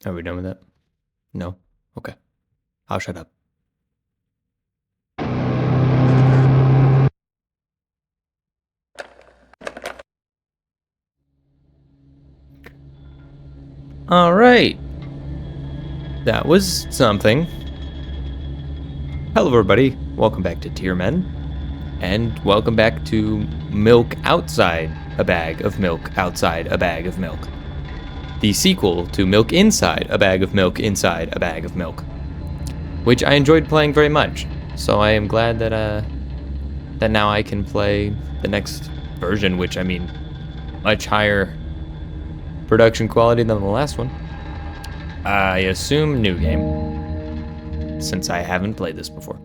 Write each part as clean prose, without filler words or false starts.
Are we done with that? No? Okay. I'll shut up. All right. That was something. Hello, everybody. Welcome back to Tier Men. And welcome back to Milk Outside a Bag of Milk Outside a Bag of Milk. The sequel to Milk Inside a Bag of Milk Inside a Bag of Milk. Which I enjoyed playing very much. So I am glad that now I can play the next version, which, I mean, much higher production quality than the last one. I assume new game, since I haven't played this before.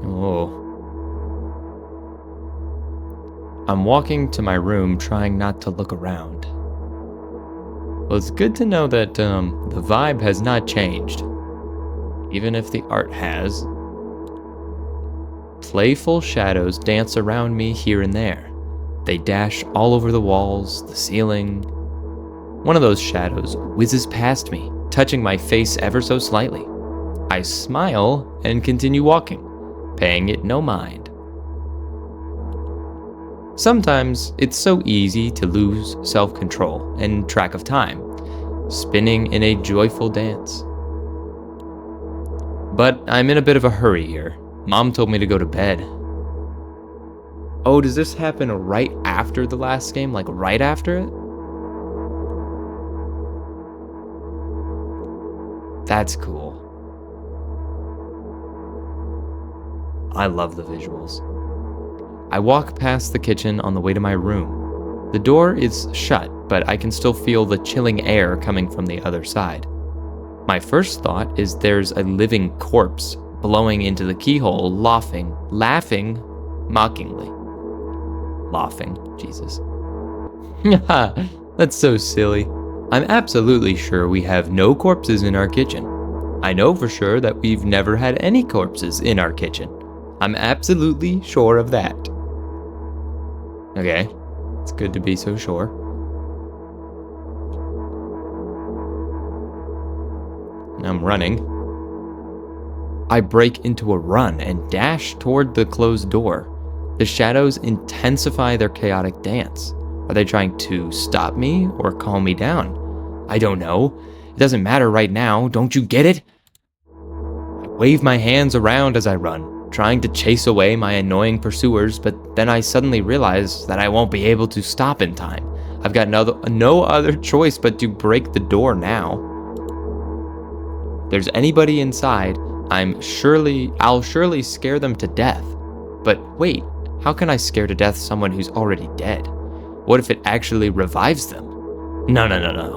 Oh. I'm walking to my room trying not to look around. Well, it's good to know that the vibe has not changed, even if the art has. Playful shadows dance around me here and there. They dash all over the walls, the ceiling. One of those shadows whizzes past me, touching my face ever so slightly. I smile and continue walking, paying it no mind. Sometimes it's so easy to lose self-control and track of time, spinning in a joyful dance. But I'm in a bit of a hurry here. Mom told me to go to bed. Oh, does this happen right after the last game? Like right after it? That's cool. I love the visuals. I walk past the kitchen on the way to my room. The door is shut, but I can still feel the chilling air coming from the other side. My first thought is there's a living corpse blowing into the keyhole, laughing mockingly. Laughing, Jesus. That's so silly. I'm absolutely sure we have no corpses in our kitchen. I know for sure that we've never had any corpses in our kitchen. I'm absolutely sure of that. Okay, it's good to be so sure. And I'm running. I break into a run and dash toward the closed door. The shadows intensify their chaotic dance. Are they trying to stop me or calm me down? I don't know. It doesn't matter right now, don't you get it? I wave my hands around as I run, trying to chase away my annoying pursuers, but then I suddenly realize that I won't be able to stop in time. I've got no other choice but to break the door now. If there's anybody inside, I'll surely scare them to death. But wait, how can I scare to death someone who's already dead? What if it actually revives them? No,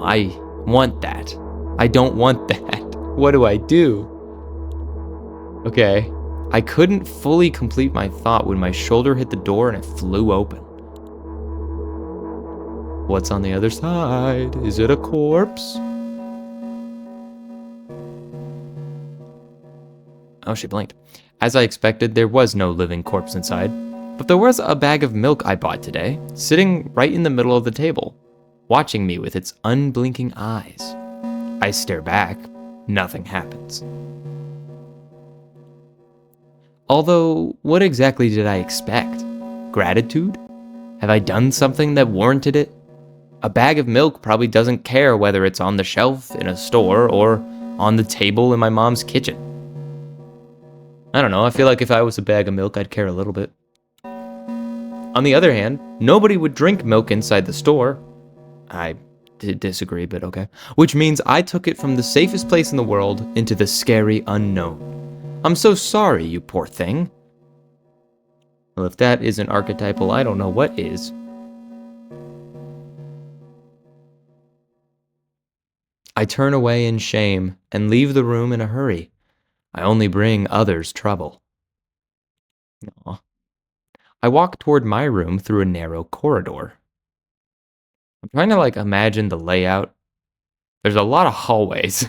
I want that. I don't want that. What do I do? Okay, I couldn't fully complete my thought when my shoulder hit the door and it flew open. What's on the other side? Is it a corpse? Oh, she blinked. As I expected, there was no living corpse inside, but there was a bag of milk I bought today, sitting right in the middle of the table, watching me with its unblinking eyes. I stare back. Nothing happens. Although, what exactly did I expect? Gratitude? Have I done something that warranted it? A bag of milk probably doesn't care whether it's on the shelf in a store or on the table in my mom's kitchen. I don't know, I feel like if I was a bag of milk, I'd care a little bit. On the other hand, nobody would drink milk inside the store. I disagree, but okay. Which means I took it from the safest place in the world into the scary unknown. I'm so sorry, you poor thing. Well, if that isn't archetypal, I don't know what is. I turn away in shame and leave the room in a hurry. I only bring others trouble. Aww. I walk toward my room through a narrow corridor. I'm trying to imagine the layout. There's a lot of hallways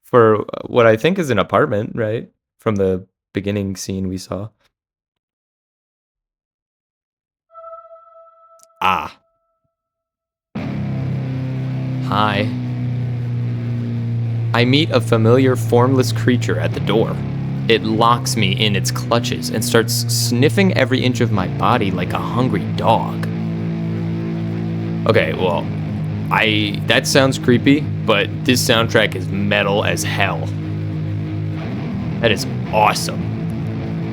for what I think is an apartment, right? From the beginning scene we saw. Ah. Hi. I meet a familiar formless creature at the door. It locks me in its clutches and starts sniffing every inch of my body like a hungry dog. Okay, well, that sounds creepy, but this soundtrack is metal as hell. That is awesome.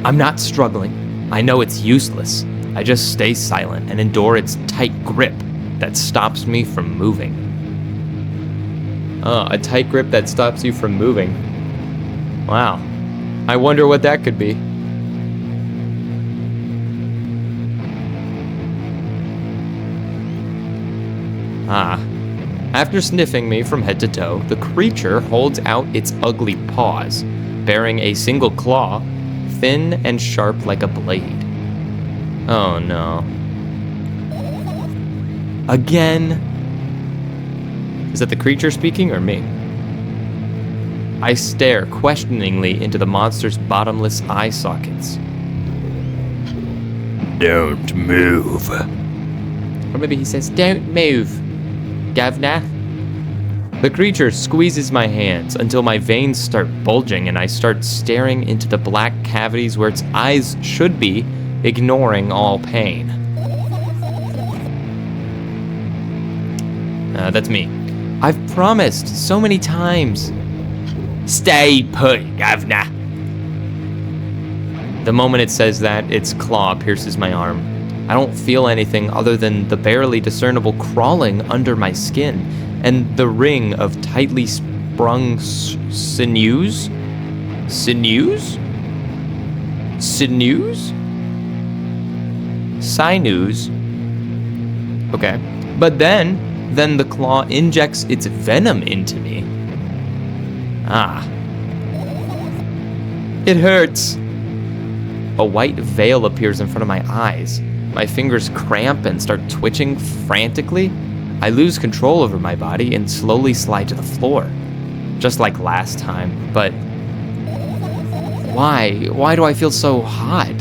I'm not struggling. I know it's useless. I just stay silent and endure its tight grip that stops me from moving. A tight grip that stops you from moving. Wow. I wonder what that could be. After sniffing me from head to toe, the creature holds out its ugly paws, bearing a single claw, thin and sharp like a blade. Oh no. Again? Is that the creature speaking or me? I stare questioningly into the monster's bottomless eye sockets. Don't move. Or maybe he says, don't move, governor. The creature squeezes my hands until my veins start bulging and I start staring into the black cavities where its eyes should be, ignoring all pain. That's me. I've promised so many times. Stay put, governor. The moment it says that, its claw pierces my arm. I don't feel anything other than the barely discernible crawling under my skin and the ring of tightly sprung sinews? Sinews? Sinews? Sinews? Okay. But then the claw injects its venom into me. It hurts. A white veil appears in front of my eyes. My fingers cramp and start twitching frantically. I lose control over my body and slowly slide to the floor. Just like last time, but why? Why do I feel so hot?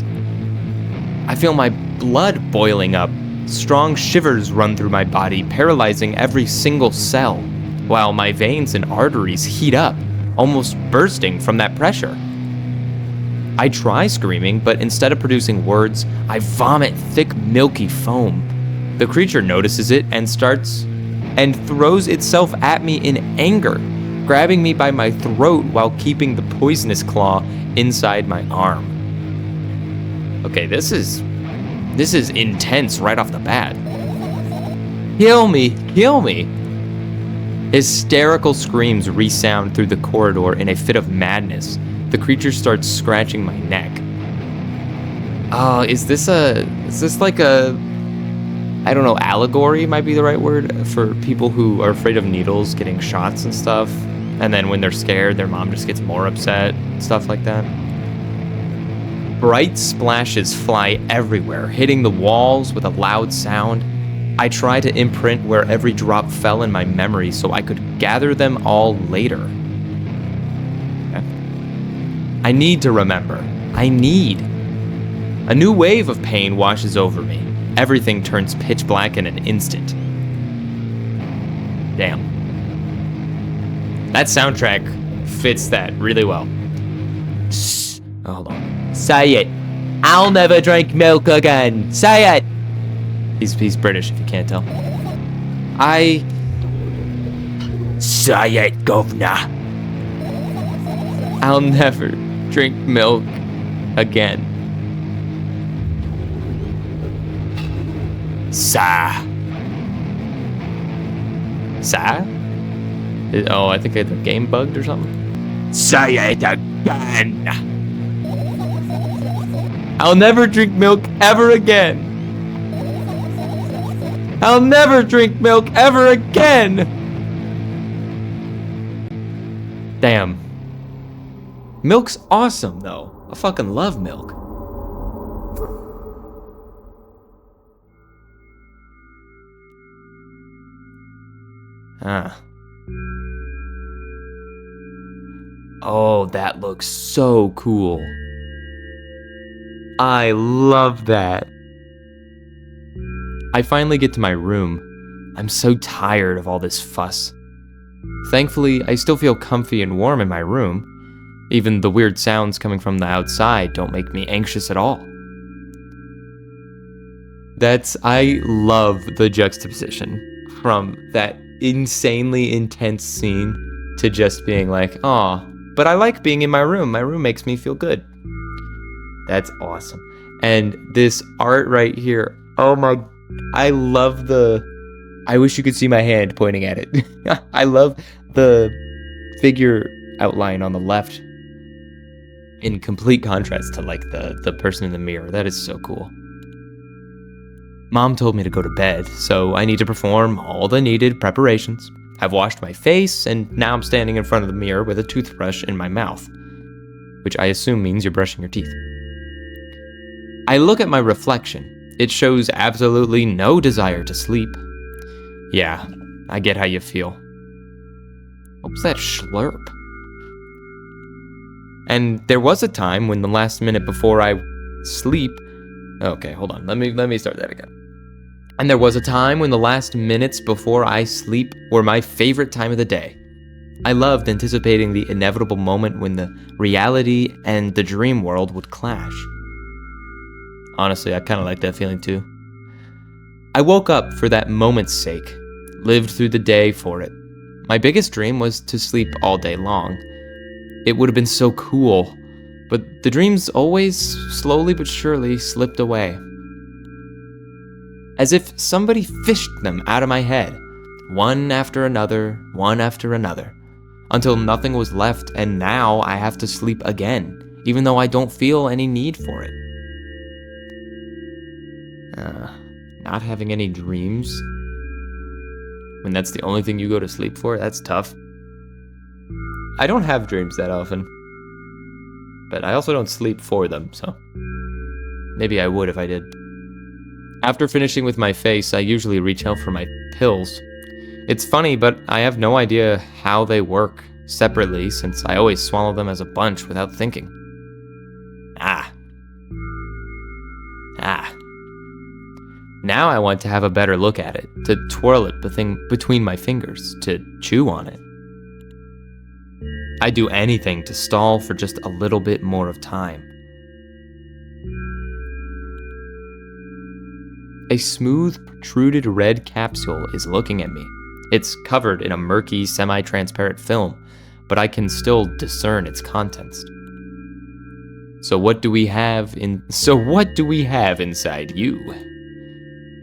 I feel my blood boiling up. Strong shivers run through my body, paralyzing every single cell, while my veins and arteries heat up, almost bursting from that pressure. I try screaming, but instead of producing words, I vomit thick, milky foam. The creature notices it and throws itself at me in anger, grabbing me by my throat while keeping the poisonous claw inside my arm. Okay, this is intense right off the bat. Kill me, kill me. Hysterical screams resound through the corridor in a fit of madness. The creature starts scratching my neck. Is this like a, I don't know, allegory might be the right word for people who are afraid of needles getting shots and stuff, and then when they're scared, their mom just gets more upset, stuff like that. Bright splashes fly everywhere, hitting the walls with a loud sound. I try to imprint where every drop fell in my memory so I could gather them all later. Okay. I need to remember. A new wave of pain washes over me. Everything turns pitch black in an instant. Damn. That soundtrack fits that really well. Oh, hold on. Say it. I'll never drink milk again. Say it. He's British, if you can't tell. Say it, governor. I'll never drink milk again. Sa. Oh, I think the game bugged or something. Say it again. I'll never drink milk ever again. I'll never drink milk ever again. Damn. Milk's awesome, though. I fucking love milk. Oh, that looks so cool. I love that. I finally get to my room. I'm so tired of all this fuss. Thankfully, I still feel comfy and warm in my room. Even the weird sounds coming from the outside don't make me anxious at all. I love the juxtaposition from that insanely intense scene to just being like, "Aw, but I like being in my room. My room makes me feel good." That's awesome. And this art right here, I love I wish you could see my hand pointing at it. I love the figure outline on the left in complete contrast to like the person in the mirror. That is so cool. Mom told me to go to bed, so I need to perform all the needed preparations. I've washed my face, and now I'm standing in front of the mirror with a toothbrush in my mouth, which I assume means you're brushing your teeth. I look at my reflection. It shows absolutely no desire to sleep. Yeah, I get how you feel. What was that slurp? And there was a time when the last minute before I sleep... Okay, hold on. Let me start that again. And there was a time when the last minutes before I sleep were my favorite time of the day. I loved anticipating the inevitable moment when the reality and the dream world would clash. Honestly, I kind of like that feeling too. I woke up for that moment's sake, lived through the day for it. My biggest dream was to sleep all day long. It would have been so cool, but the dreams always, slowly but surely, slipped away. As if somebody fished them out of my head, one after another, until nothing was left, and now I have to sleep again, even though I don't feel any need for it. Not having any dreams? When that's the only thing you go to sleep for, that's tough. I don't have dreams that often, but I also don't sleep for them, so maybe I would if I did. After finishing with my face, I usually reach out for my pills. It's funny, but I have no idea how they work separately since I always swallow them as a bunch without thinking. Now I want to have a better look at it, to twirl it between my fingers, to chew on it. I'd do anything to stall for just a little bit more of time. A smooth, protruded red capsule is looking at me. It's covered in a murky, semi-transparent film, but I can still discern its contents. So what do we have inside you?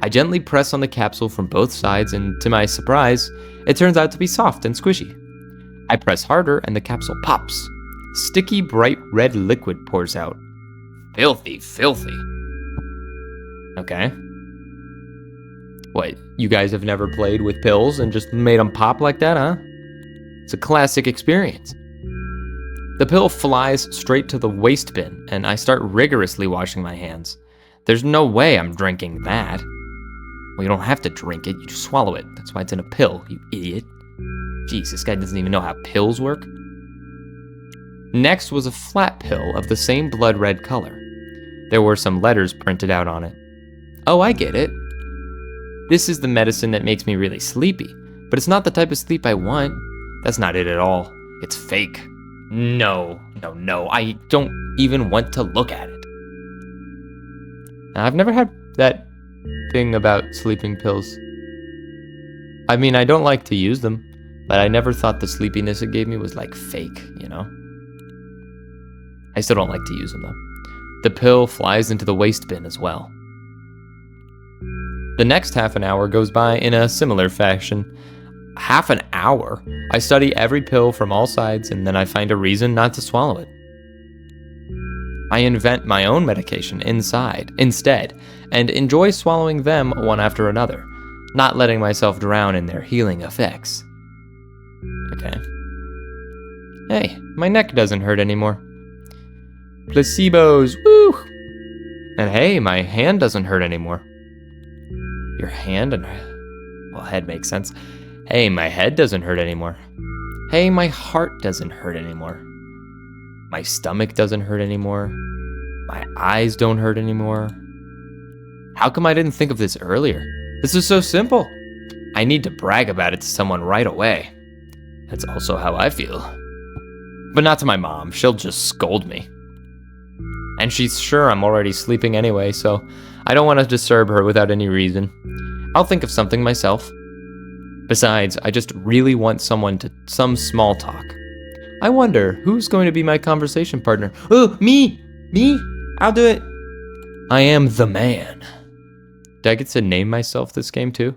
I gently press on the capsule from both sides, and to my surprise, it turns out to be soft and squishy. I press harder, and the capsule pops. Sticky, bright red liquid pours out. Filthy. Okay. What, you guys have never played with pills and just made them pop like that, huh? It's a classic experience. The pill flies straight to the waste bin, and I start rigorously washing my hands. There's no way I'm drinking that. Well, you don't have to drink it, you just swallow it. That's why it's in a pill, you idiot. Jeez, this guy doesn't even know how pills work. Next was a flat pill of the same blood red color. There were some letters printed out on it. Oh, I get it. This is the medicine that makes me really sleepy, but it's not the type of sleep I want. That's not it at all. It's fake. No, I don't even want to look at it. Now, I've never had that thing about sleeping pills. I mean, I don't like to use them, but I never thought the sleepiness it gave me was like fake, you know? I still don't like to use them though. The pill flies into the waste bin as well. The next half an hour goes by in a similar fashion. Half an hour? I study every pill from all sides, and then I find a reason not to swallow it. I invent my own medication instead, and enjoy swallowing them one after another, not letting myself drown in their healing effects. Okay. Hey, my neck doesn't hurt anymore. Placebos, woo! And hey, my hand doesn't hurt anymore. Your hand and... well, head makes sense. Hey, my head doesn't hurt anymore. Hey, my heart doesn't hurt anymore. My stomach doesn't hurt anymore. My eyes don't hurt anymore. How come I didn't think of this earlier? This is so simple. I need to brag about it to someone right away. That's also how I feel. But not to my mom, she'll just scold me. And she's sure I'm already sleeping anyway, so I don't want to disturb her without any reason. I'll think of something myself. Besides, I just really want some small talk. I wonder, who's going to be my conversation partner? Oh, me! Me? I'll do it. I am the man. Do I get to name myself this game too?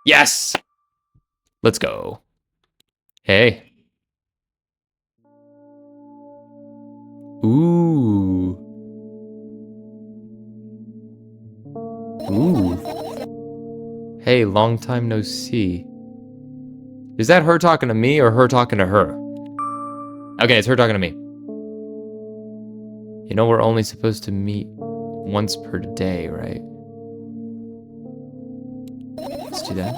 Yes! Let's go. Hey. Ooh. Ooh. Hey, long time no see. Is that her talking to me or her talking to her? Okay, it's her talking to me. You know we're only supposed to meet once per day, right? Let's do that.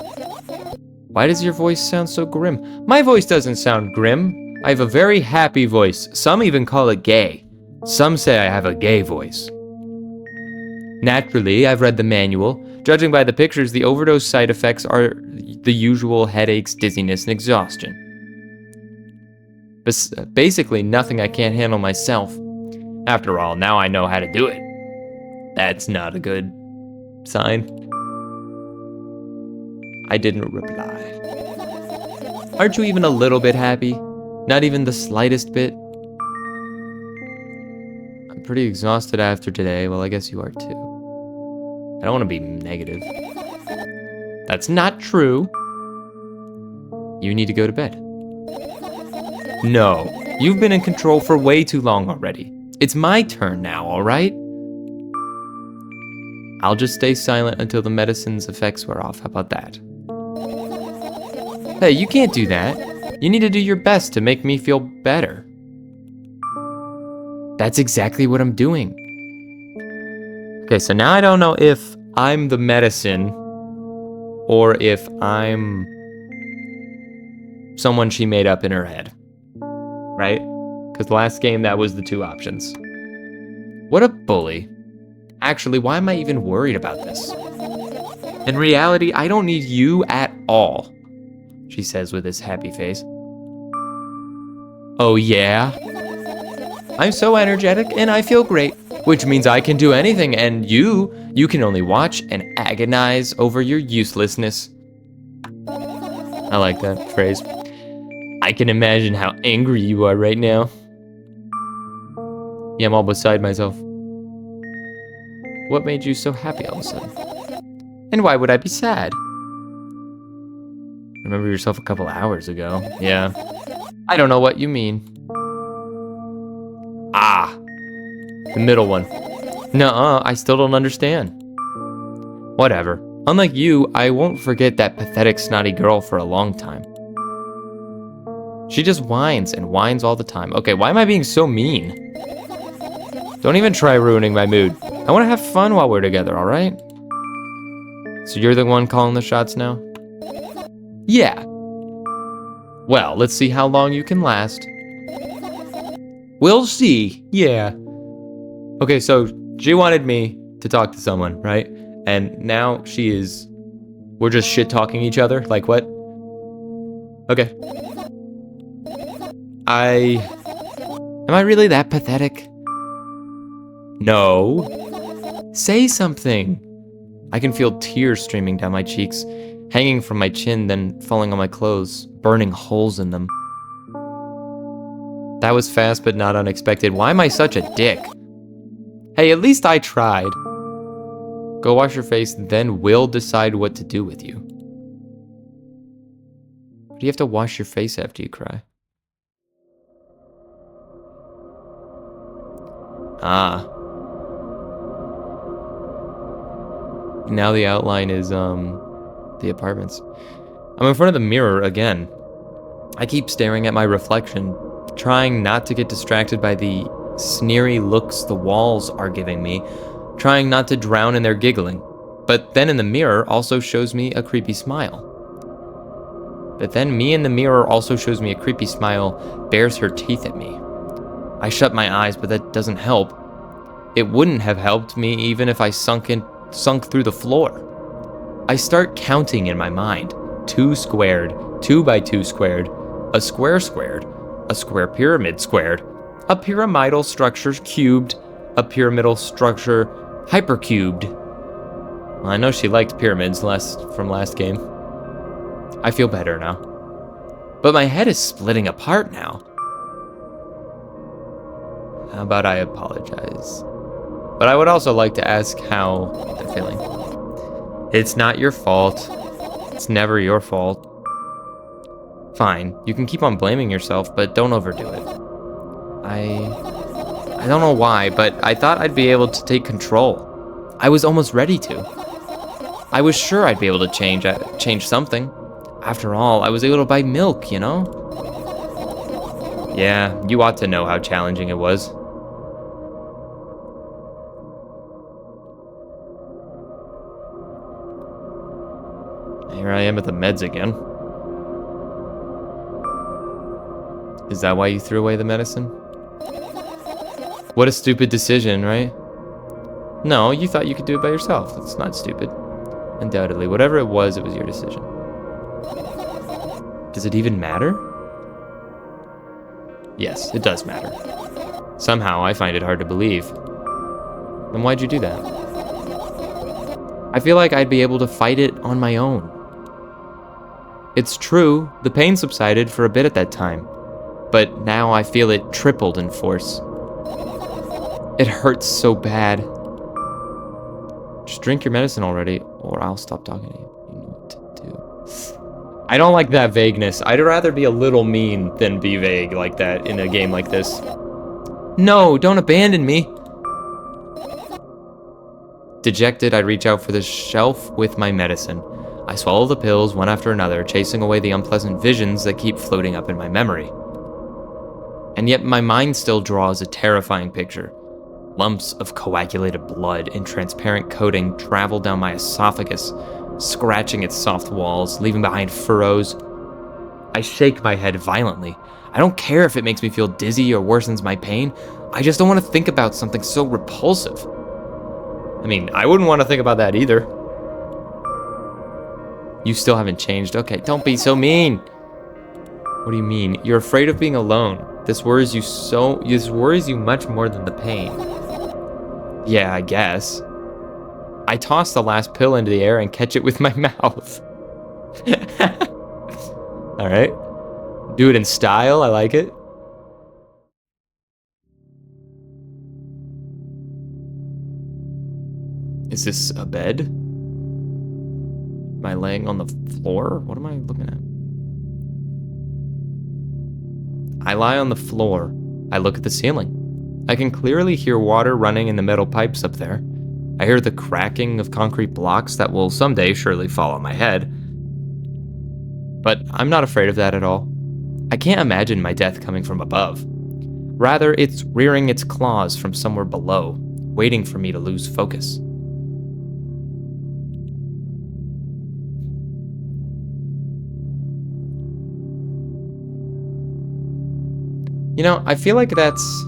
Why does your voice sound so grim? My voice doesn't sound grim. I have a very happy voice. Some even call it gay. Some say I have a gay voice. Naturally, I've read the manual. Judging by the pictures, the overdose side effects are the usual headaches, dizziness, and exhaustion. Basically, nothing I can't handle myself. After all, now I know how to do it. That's not a good sign. I didn't reply. Aren't you even a little bit happy? Not even the slightest bit? I'm pretty exhausted after today. Well, I guess you are too. I don't want to be negative. That's not true. You need to go to bed. No, you've been in control for way too long already. It's my turn now, all right? I'll just stay silent until the medicine's effects wear off. How about that? Hey, you can't do that. You need to do your best to make me feel better. That's exactly what I'm doing. Okay, so now I don't know if I'm the medicine or if I'm someone she made up in her head. Right? Because the last game, that was the two options. What a bully. Actually, why am I even worried about this? In reality, I don't need you at all, she says with this happy face. Oh yeah? I'm so energetic and I feel great, which means I can do anything, and you can only watch and agonize over your uselessness. I like that phrase. I can imagine how angry you are right now. Yeah, I'm all beside myself. What made you so happy all of a sudden? And why would I be sad? Remember yourself a couple hours ago. Yeah. I don't know what you mean. Ah. The middle one. Nuh-uh, I still don't understand. Whatever. Unlike you, I won't forget that pathetic snotty girl for a long time. She just whines and whines all the time. Okay, why am I being so mean? Don't even try ruining my mood. I want to have fun while we're together, all right? So you're the one calling the shots now? Yeah. Well, let's see how long you can last. We'll see. Yeah. Okay, so she wanted me to talk to someone, right? And now we're just shit-talking each other? Like what? Okay. Am I really that pathetic? No. Say something. I can feel tears streaming down my cheeks, hanging from my chin, then falling on my clothes, burning holes in them. That was fast but not unexpected. Why am I such a dick? Hey, at least I tried. Go wash your face, then we'll decide what to do with you. Why do you have to wash your face after you cry? Ah. Now the outline is, the apartments. I'm in front of the mirror again. I keep staring at my reflection, trying not to get distracted by the sneery looks the walls are giving me, trying not to drown in their giggling. But then in the mirror also shows me a creepy smile. But then me in the mirror also shows me a creepy smile, bares her teeth at me. I shut my eyes, but that doesn't help. It wouldn't have helped me even if I sunk through the floor. I start counting in my mind. 2 squared, 2 by 2 squared, a square squared, a square pyramid squared, a pyramidal structure cubed, a pyramidal structure hypercubed. Well, I know she liked pyramids from last game. I feel better now. But my head is splitting apart now. How about I apologize? But I would also like to ask how they're feeling. It's not your fault. It's never your fault. Fine, you can keep on blaming yourself, but don't overdo it. I don't know why, but I thought I'd be able to take control. I was almost ready to. I was sure I'd be able to change something. After all, I was able to buy milk, you know? Yeah, you ought to know how challenging it was. Here I am at the meds again. Is that why you threw away the medicine? What a stupid decision, right? No, you thought you could do it by yourself. That's not stupid. Undoubtedly, whatever it was your decision. Does it even matter? Yes, it does matter. Somehow, I find it hard to believe. Then why'd you do that? I feel like I'd be able to fight it on my own. It's true, the pain subsided for a bit at that time, but now I feel it tripled in force. It hurts so bad. Just drink your medicine already, or I'll stop talking to you. You know what to do. I don't like that vagueness. I'd rather be a little mean than be vague like that in a game like this. No, don't abandon me. Dejected, I reach out for the shelf with my medicine. I swallow the pills one after another, chasing away the unpleasant visions that keep floating up in my memory. And yet my mind still draws a terrifying picture. Lumps of coagulated blood in transparent coating travel down my esophagus, scratching its soft walls, leaving behind furrows. I shake my head violently. I don't care if it makes me feel dizzy or worsens my pain. I just don't want to think about something so repulsive. I mean, I wouldn't want to think about that either. You still haven't changed. Okay, don't be so mean. What do you mean? You're afraid of being alone. This worries you much more than the pain. Yeah, I guess. I toss the last pill into the air and catch it with my mouth. All right. Do it in style. I like it. Is this a bed? Am I laying on the floor? What am I looking at? I lie on the floor. I look at the ceiling. I can clearly hear water running in the metal pipes up there. I hear the cracking of concrete blocks that will someday surely fall on my head. But I'm not afraid of that at all. I can't imagine my death coming from above. Rather, it's rearing its claws from somewhere below, waiting for me to lose focus. You know, I feel like that's...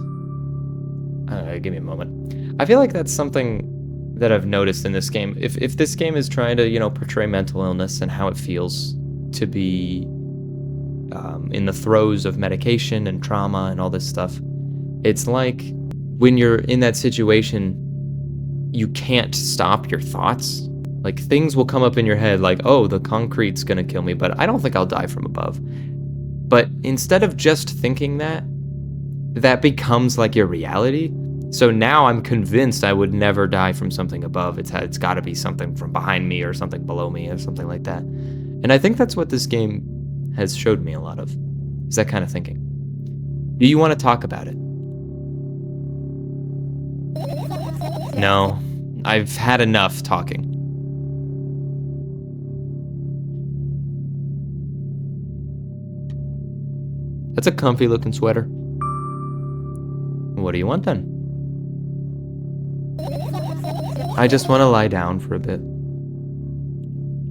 give me a moment. I feel like that's something that I've noticed in this game. If this game is trying to, portray mental illness and how it feels to be in the throes of medication and trauma and all this stuff, it's like when you're in that situation, you can't stop your thoughts. Like, things will come up in your head like, oh, the concrete's gonna kill me, but I don't think I'll die from above. But instead of just thinking that becomes like your reality. So now I'm convinced I would never die from something above. It's got to be something from behind me or something below me or something like that. And I think that's what this game has showed me a lot of, is that kind of thinking. Do you want to talk about it? No, I've had enough talking. That's a comfy looking sweater. What do you want then? I just want to lie down for a bit.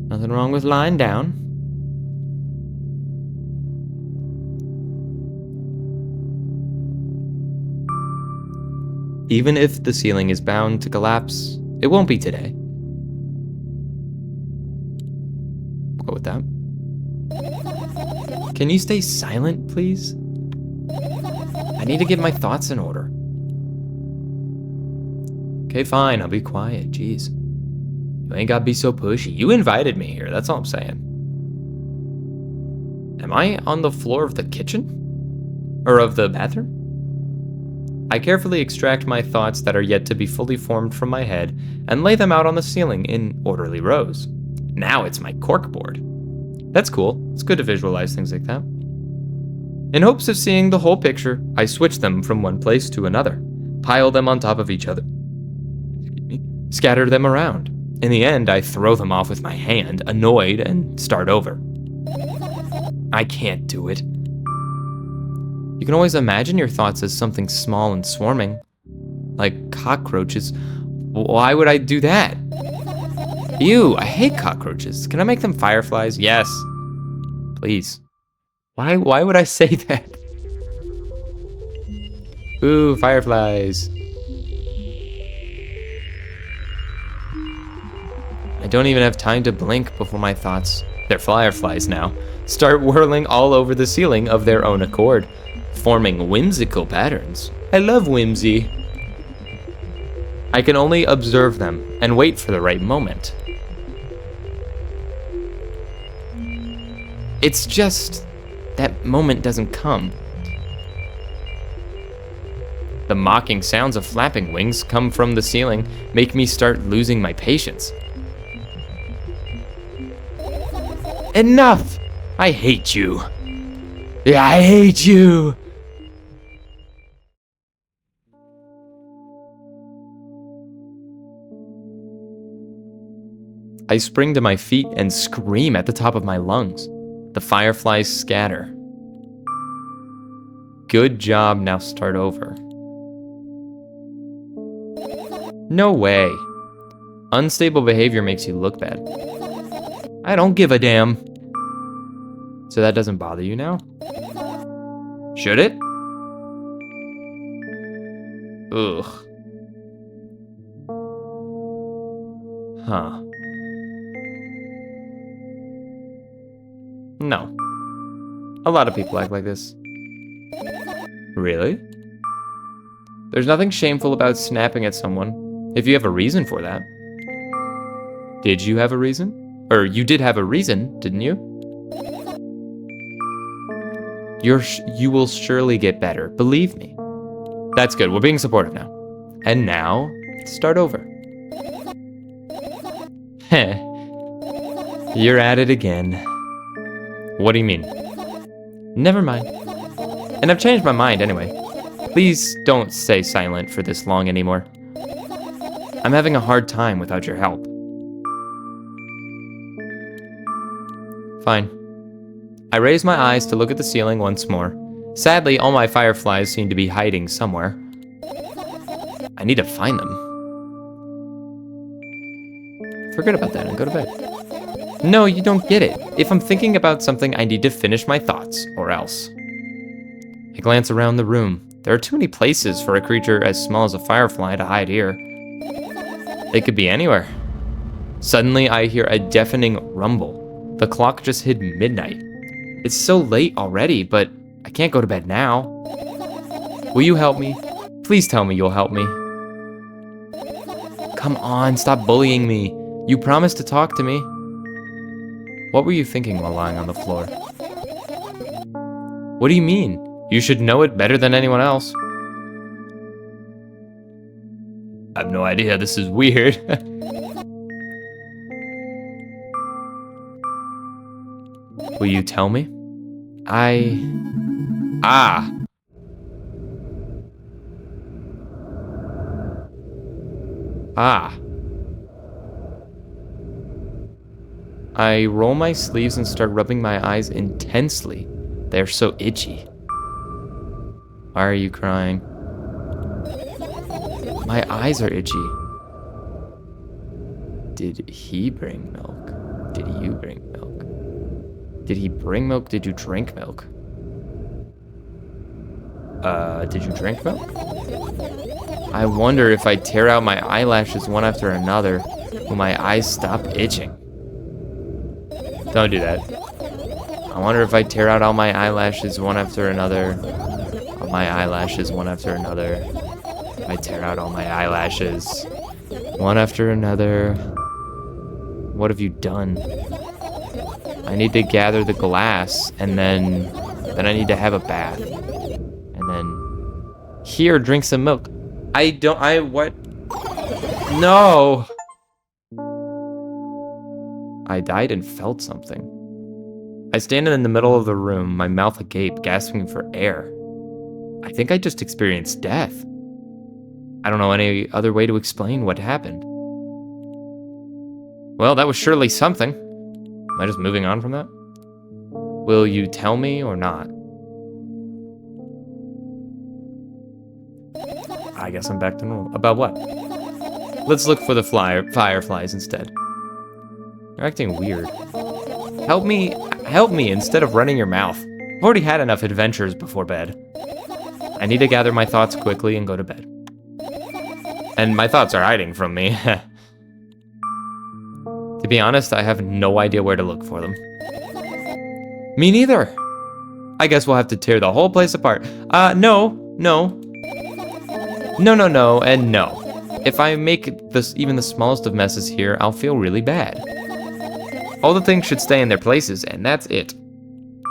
Nothing wrong with lying down. Even if the ceiling is bound to collapse, it won't be today. Go with that. Can you stay silent, please? I need to get my thoughts in order. Okay, fine, I'll be quiet. Jeez. You ain't gotta be so pushy. You invited me here, that's all I'm saying. Am I on the floor of the kitchen? Or of the bathroom? I carefully extract my thoughts that are yet to be fully formed from my head and lay them out on the ceiling in orderly rows. Now it's my corkboard. That's cool. It's good to visualize things like that. In hopes of seeing the whole picture, I switch them from one place to another, pile them on top of each other, scatter them around. In the end, I throw them off with my hand, annoyed, and start over. I can't do it. You can always imagine your thoughts as something small and swarming, like cockroaches. Why would I do that? Ew, I hate cockroaches. Can I make them fireflies? Yes. Please. Why would I say that? Ooh, fireflies. I don't even have time to blink before my thoughts, they're fireflies now, start whirling all over the ceiling of their own accord, forming whimsical patterns. I love whimsy. I can only observe them and wait for the right moment. It's just that moment doesn't come. The mocking sounds of flapping wings come from the ceiling, make me start losing my patience. Enough! I hate you. Yeah, I hate you. I spring to my feet and scream at the top of my lungs. The fireflies scatter. Good job, now start over. No way. Unstable behavior makes you look bad. I don't give a damn. So that doesn't bother you now? Should it? Ugh. Huh. No. A lot of people act like this. Really? There's nothing shameful about snapping at someone, if you have a reason for that. Did you have a reason? Or you did have a reason, didn't you? You will surely get better, believe me. That's good, we're being supportive now. And now, start over. Heh. You're at it again. What do you mean? Never mind. And I've changed my mind anyway. Please don't stay silent for this long anymore. I'm having a hard time without your help. Fine. I raise my eyes to look at the ceiling once more. Sadly, all my fireflies seem to be hiding somewhere. I need to find them. Forget about that and go to bed. No, you don't get it. If I'm thinking about something, I need to finish my thoughts, or else. I glance around the room. There are too many places for a creature as small as a firefly to hide here. They could be anywhere. Suddenly, I hear a deafening rumble. The clock just hit midnight. It's so late already, but I can't go to bed now. Will you help me? Please tell me you'll help me. Come on, stop bullying me. You promised to talk to me. What were you thinking while lying on the floor? What do you mean? You should know it better than anyone else. I have no idea, this is weird. Will you tell me? Ah. I roll my sleeves and start rubbing my eyes intensely. They're so itchy. Why are you crying? My eyes are itchy. Did he bring milk? Did you bring milk? Did he bring milk? Did you drink milk? Did you drink milk? I wonder if I tear out my eyelashes one after another, will my eyes stop itching? Don't do that. I wonder if I tear out all my eyelashes one after another. All my eyelashes one after another. I tear out all my eyelashes one after another. What have you done? I need to gather the glass, and then I need to have a bath. And then here, drink some milk. What? No! I died and felt something. I stand in the middle of the room, my mouth agape, gasping for air. I think I just experienced death. I don't know any other way to explain what happened. Well, that was surely something. Am I just moving on from that? Will you tell me or not? I guess I'm back to normal. About what? Let's look for the fireflies instead. You're acting weird. Help me instead of running your mouth. I've already had enough adventures before bed. I need to gather my thoughts quickly and go to bed. And my thoughts are hiding from me. To be honest, I have no idea where to look for them. Me neither. I guess we'll have to tear the whole place apart. No, and no. If I make this even the smallest of messes here, I'll feel really bad. All the things should stay in their places, and that's it.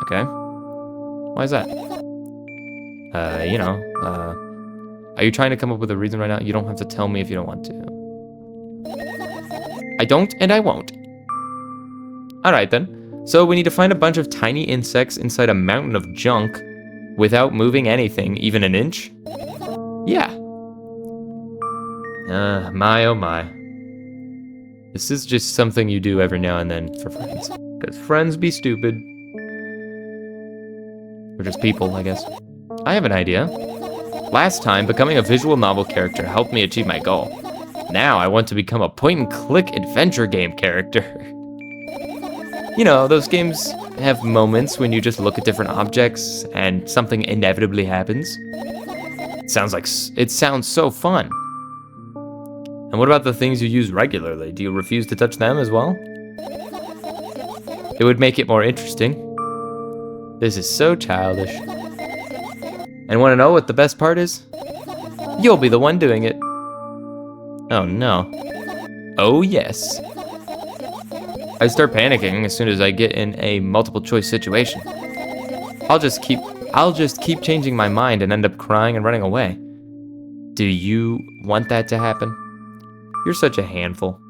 Okay. Why is that? Are you trying to come up with a reason right now? You don't have to tell me if you don't want to. I don't, and I won't. Alright then. So we need to find a bunch of tiny insects inside a mountain of junk without moving anything, even an inch? Yeah. My oh my. This is just something you do every now and then for friends. Because friends be stupid. Or just people, I guess. I have an idea. Last time, becoming a visual novel character helped me achieve my goal. Now I want to become a point-and-click adventure game character. You know, those games have moments when you just look at different objects and something inevitably happens. It sounds so fun. And what about the things you use regularly? Do you refuse to touch them as well? It would make it more interesting. This is so childish. And want to know what the best part is? You'll be the one doing it. Oh no. Oh yes. I start panicking as soon as I get in a multiple choice situation. I'll just keep changing my mind and end up crying and running away. Do you want that to happen? You're such a handful.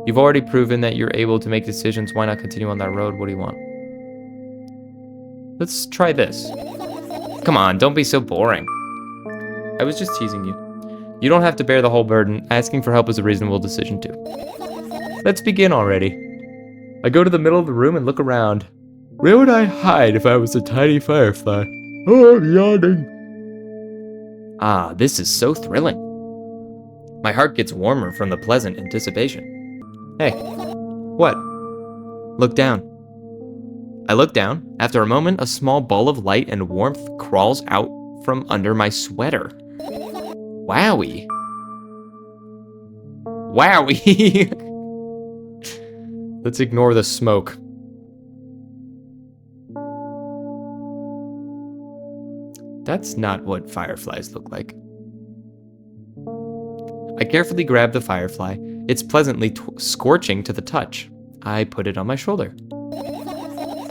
You've already proven that you're able to make decisions. Why not continue on that road? What do you want? Let's try this. Come on, don't be so boring. I was just teasing you. You don't have to bear the whole burden. Asking for help is a reasonable decision too. Let's begin already. I go to the middle of the room and look around. Where would I hide if I was a tiny firefly? Oh, I'm yawning. Ah, this is so thrilling. My heart gets warmer from the pleasant anticipation. Hey, what? Look down. I look down. After a moment, a small ball of light and warmth crawls out from under my sweater. Wowie. Wowie. Let's ignore the smoke. That's not what fireflies look like. I carefully grab the firefly. It's pleasantly scorching to the touch. I put it on my shoulder.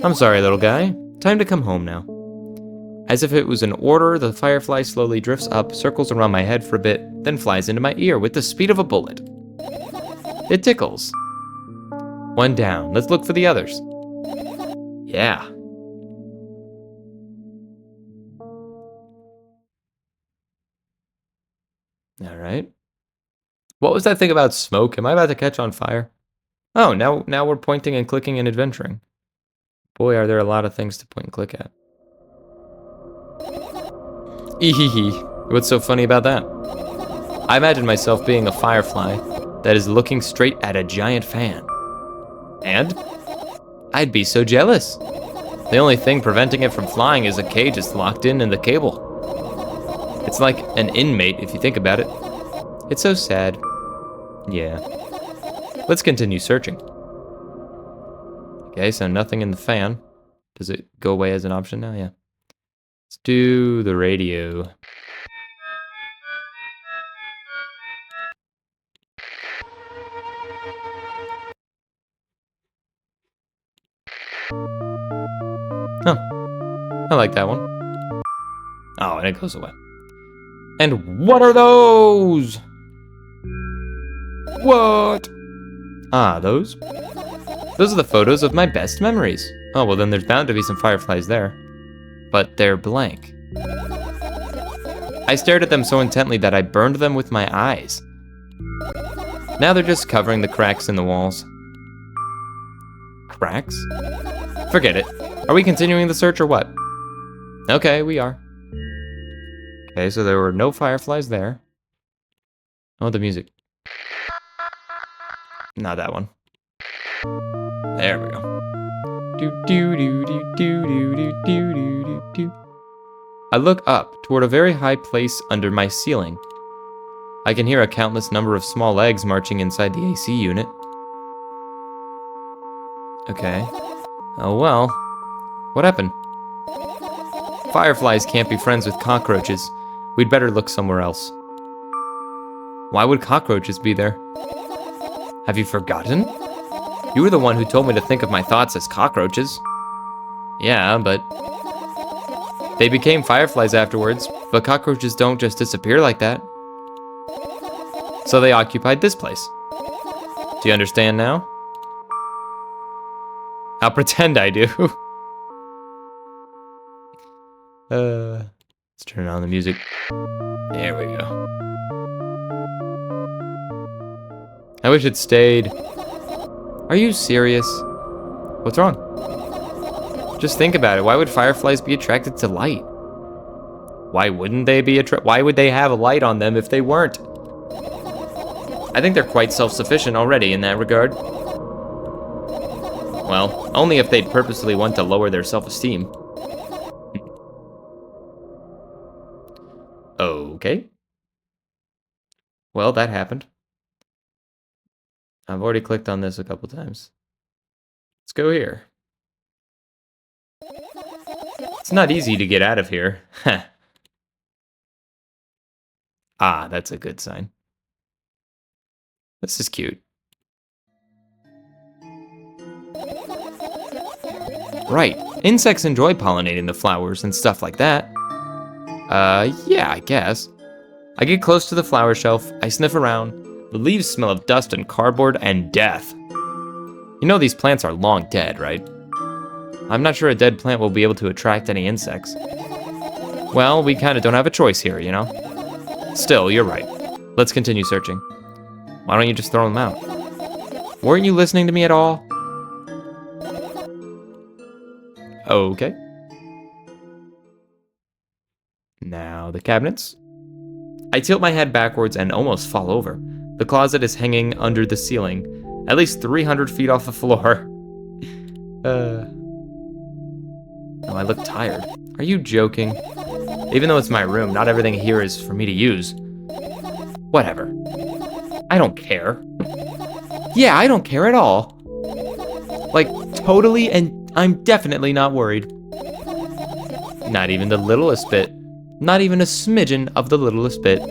I'm sorry, little guy. Time to come home now. As if it was an order, the firefly slowly drifts up, circles around my head for a bit, then flies into my ear with the speed of a bullet. It tickles. One down. Let's look for the others. Yeah. All right. What was that thing about smoke? Am I about to catch on fire? Oh, now we're pointing and clicking and adventuring. Boy, are there a lot of things to point and click at. Ehehe. What's so funny about that? I imagine myself being a firefly that is looking straight at a giant fan. And? I'd be so jealous. The only thing preventing it from flying is a cage it's locked in the cable. It's like an inmate if you think about it. It's so sad. Yeah. Let's continue searching. Okay, so nothing in the fan. Does it go away as an option now? Yeah. Let's do the radio. Oh, I like that one. Oh, and it goes away. And what are those? What? Ah, those? Those are the photos of my best memories. Oh, well then there's bound to be some fireflies there. But they're blank. I stared at them so intently that I burned them with my eyes. Now they're just covering the cracks in the walls. Cracks? Forget it. Are we continuing the search or what? Okay, we are. Okay, so there were no fireflies there. Oh, the music. Not that one. There we go. I look up toward a very high place under my ceiling. I can hear a countless number of small legs marching inside the AC unit. Okay. Oh well. What happened? Fireflies can't be friends with cockroaches. We'd better look somewhere else. Why would cockroaches be there? Have you forgotten? You were the one who told me to think of my thoughts as cockroaches. Yeah, but... They became fireflies afterwards, but cockroaches don't just disappear like that. So they occupied this place. Do you understand now? I'll pretend I do. Let's turn on the music. There we go. I wish it stayed. Are you serious? What's wrong? Just think about it. Why would fireflies be attracted to light? Why wouldn't they be why would they have a light on them if they weren't? I think they're quite self-sufficient already in that regard. Well, only if they'd purposely want to lower their self-esteem. Okay. Well, that happened. I've already clicked on this a couple times. Let's go here. It's not easy to get out of here. Ah, that's a good sign. This is cute. Right, insects enjoy pollinating the flowers and stuff like that. Yeah, I guess. I get close to the flower shelf, I sniff around. The leaves smell of dust and cardboard and death. You know these plants are long dead, right? I'm not sure a dead plant will be able to attract any insects. Well, we kind of don't have a choice here, you know? Still, you're right. Let's continue searching. Why don't you just throw them out? Weren't you listening to me at all? Okay. Now the cabinets. I tilt my head backwards and almost fall over. The closet is hanging under the ceiling, at least 300 feet off the floor. Oh, I look tired. Are you joking? Even though it's my room, not everything here is for me to use. Whatever. I don't care. Yeah, I don't care at all. Like, totally, and I'm definitely not worried. Not even the littlest bit. Not even a smidgen of the littlest bit.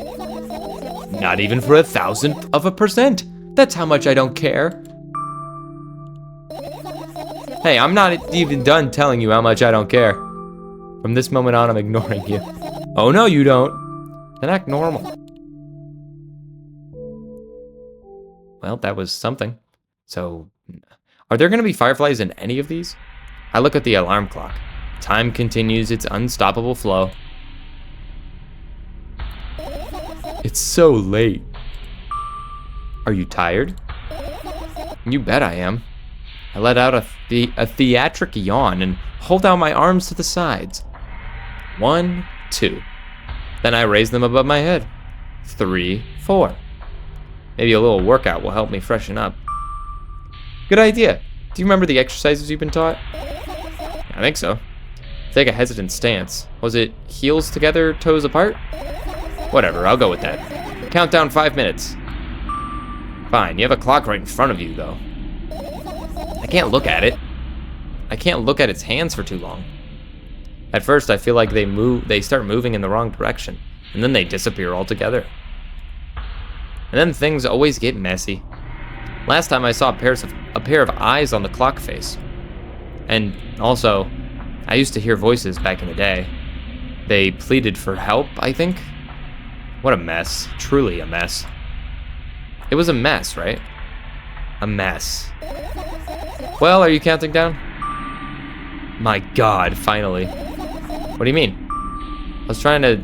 Not even for 1,000%. That's how much I don't care. Hey, I'm not even done telling you how much I don't care. From this moment on, I'm ignoring you. Oh no, you don't. Then act normal. Well, that was something. So, are there gonna be fireflies in any of these? I look at the alarm clock. Time continues its unstoppable flow. It's so late. Are you tired? You bet I am. I let out a theatric yawn and hold out my arms to the sides. 1, 2. Then I raise them above my head. 3, 4. Maybe a little workout will help me freshen up. Good idea. Do you remember the exercises you've been taught? I think so. Take a hesitant stance. Was it heels together, toes apart? Whatever, I'll go with that. Count down 5 minutes. Fine, you have a clock right in front of you, though. I can't look at it. I can't look at its hands for too long. At first, I feel like they start moving in the wrong direction, and then they disappear altogether. And then things always get messy. Last time I saw a pair of eyes on the clock face. And also, I used to hear voices back in the day. They pleaded for help, I think? What a mess. Truly a mess. It was a mess, right? A mess. Well, are you counting down? My God, finally. What do you mean? I was trying to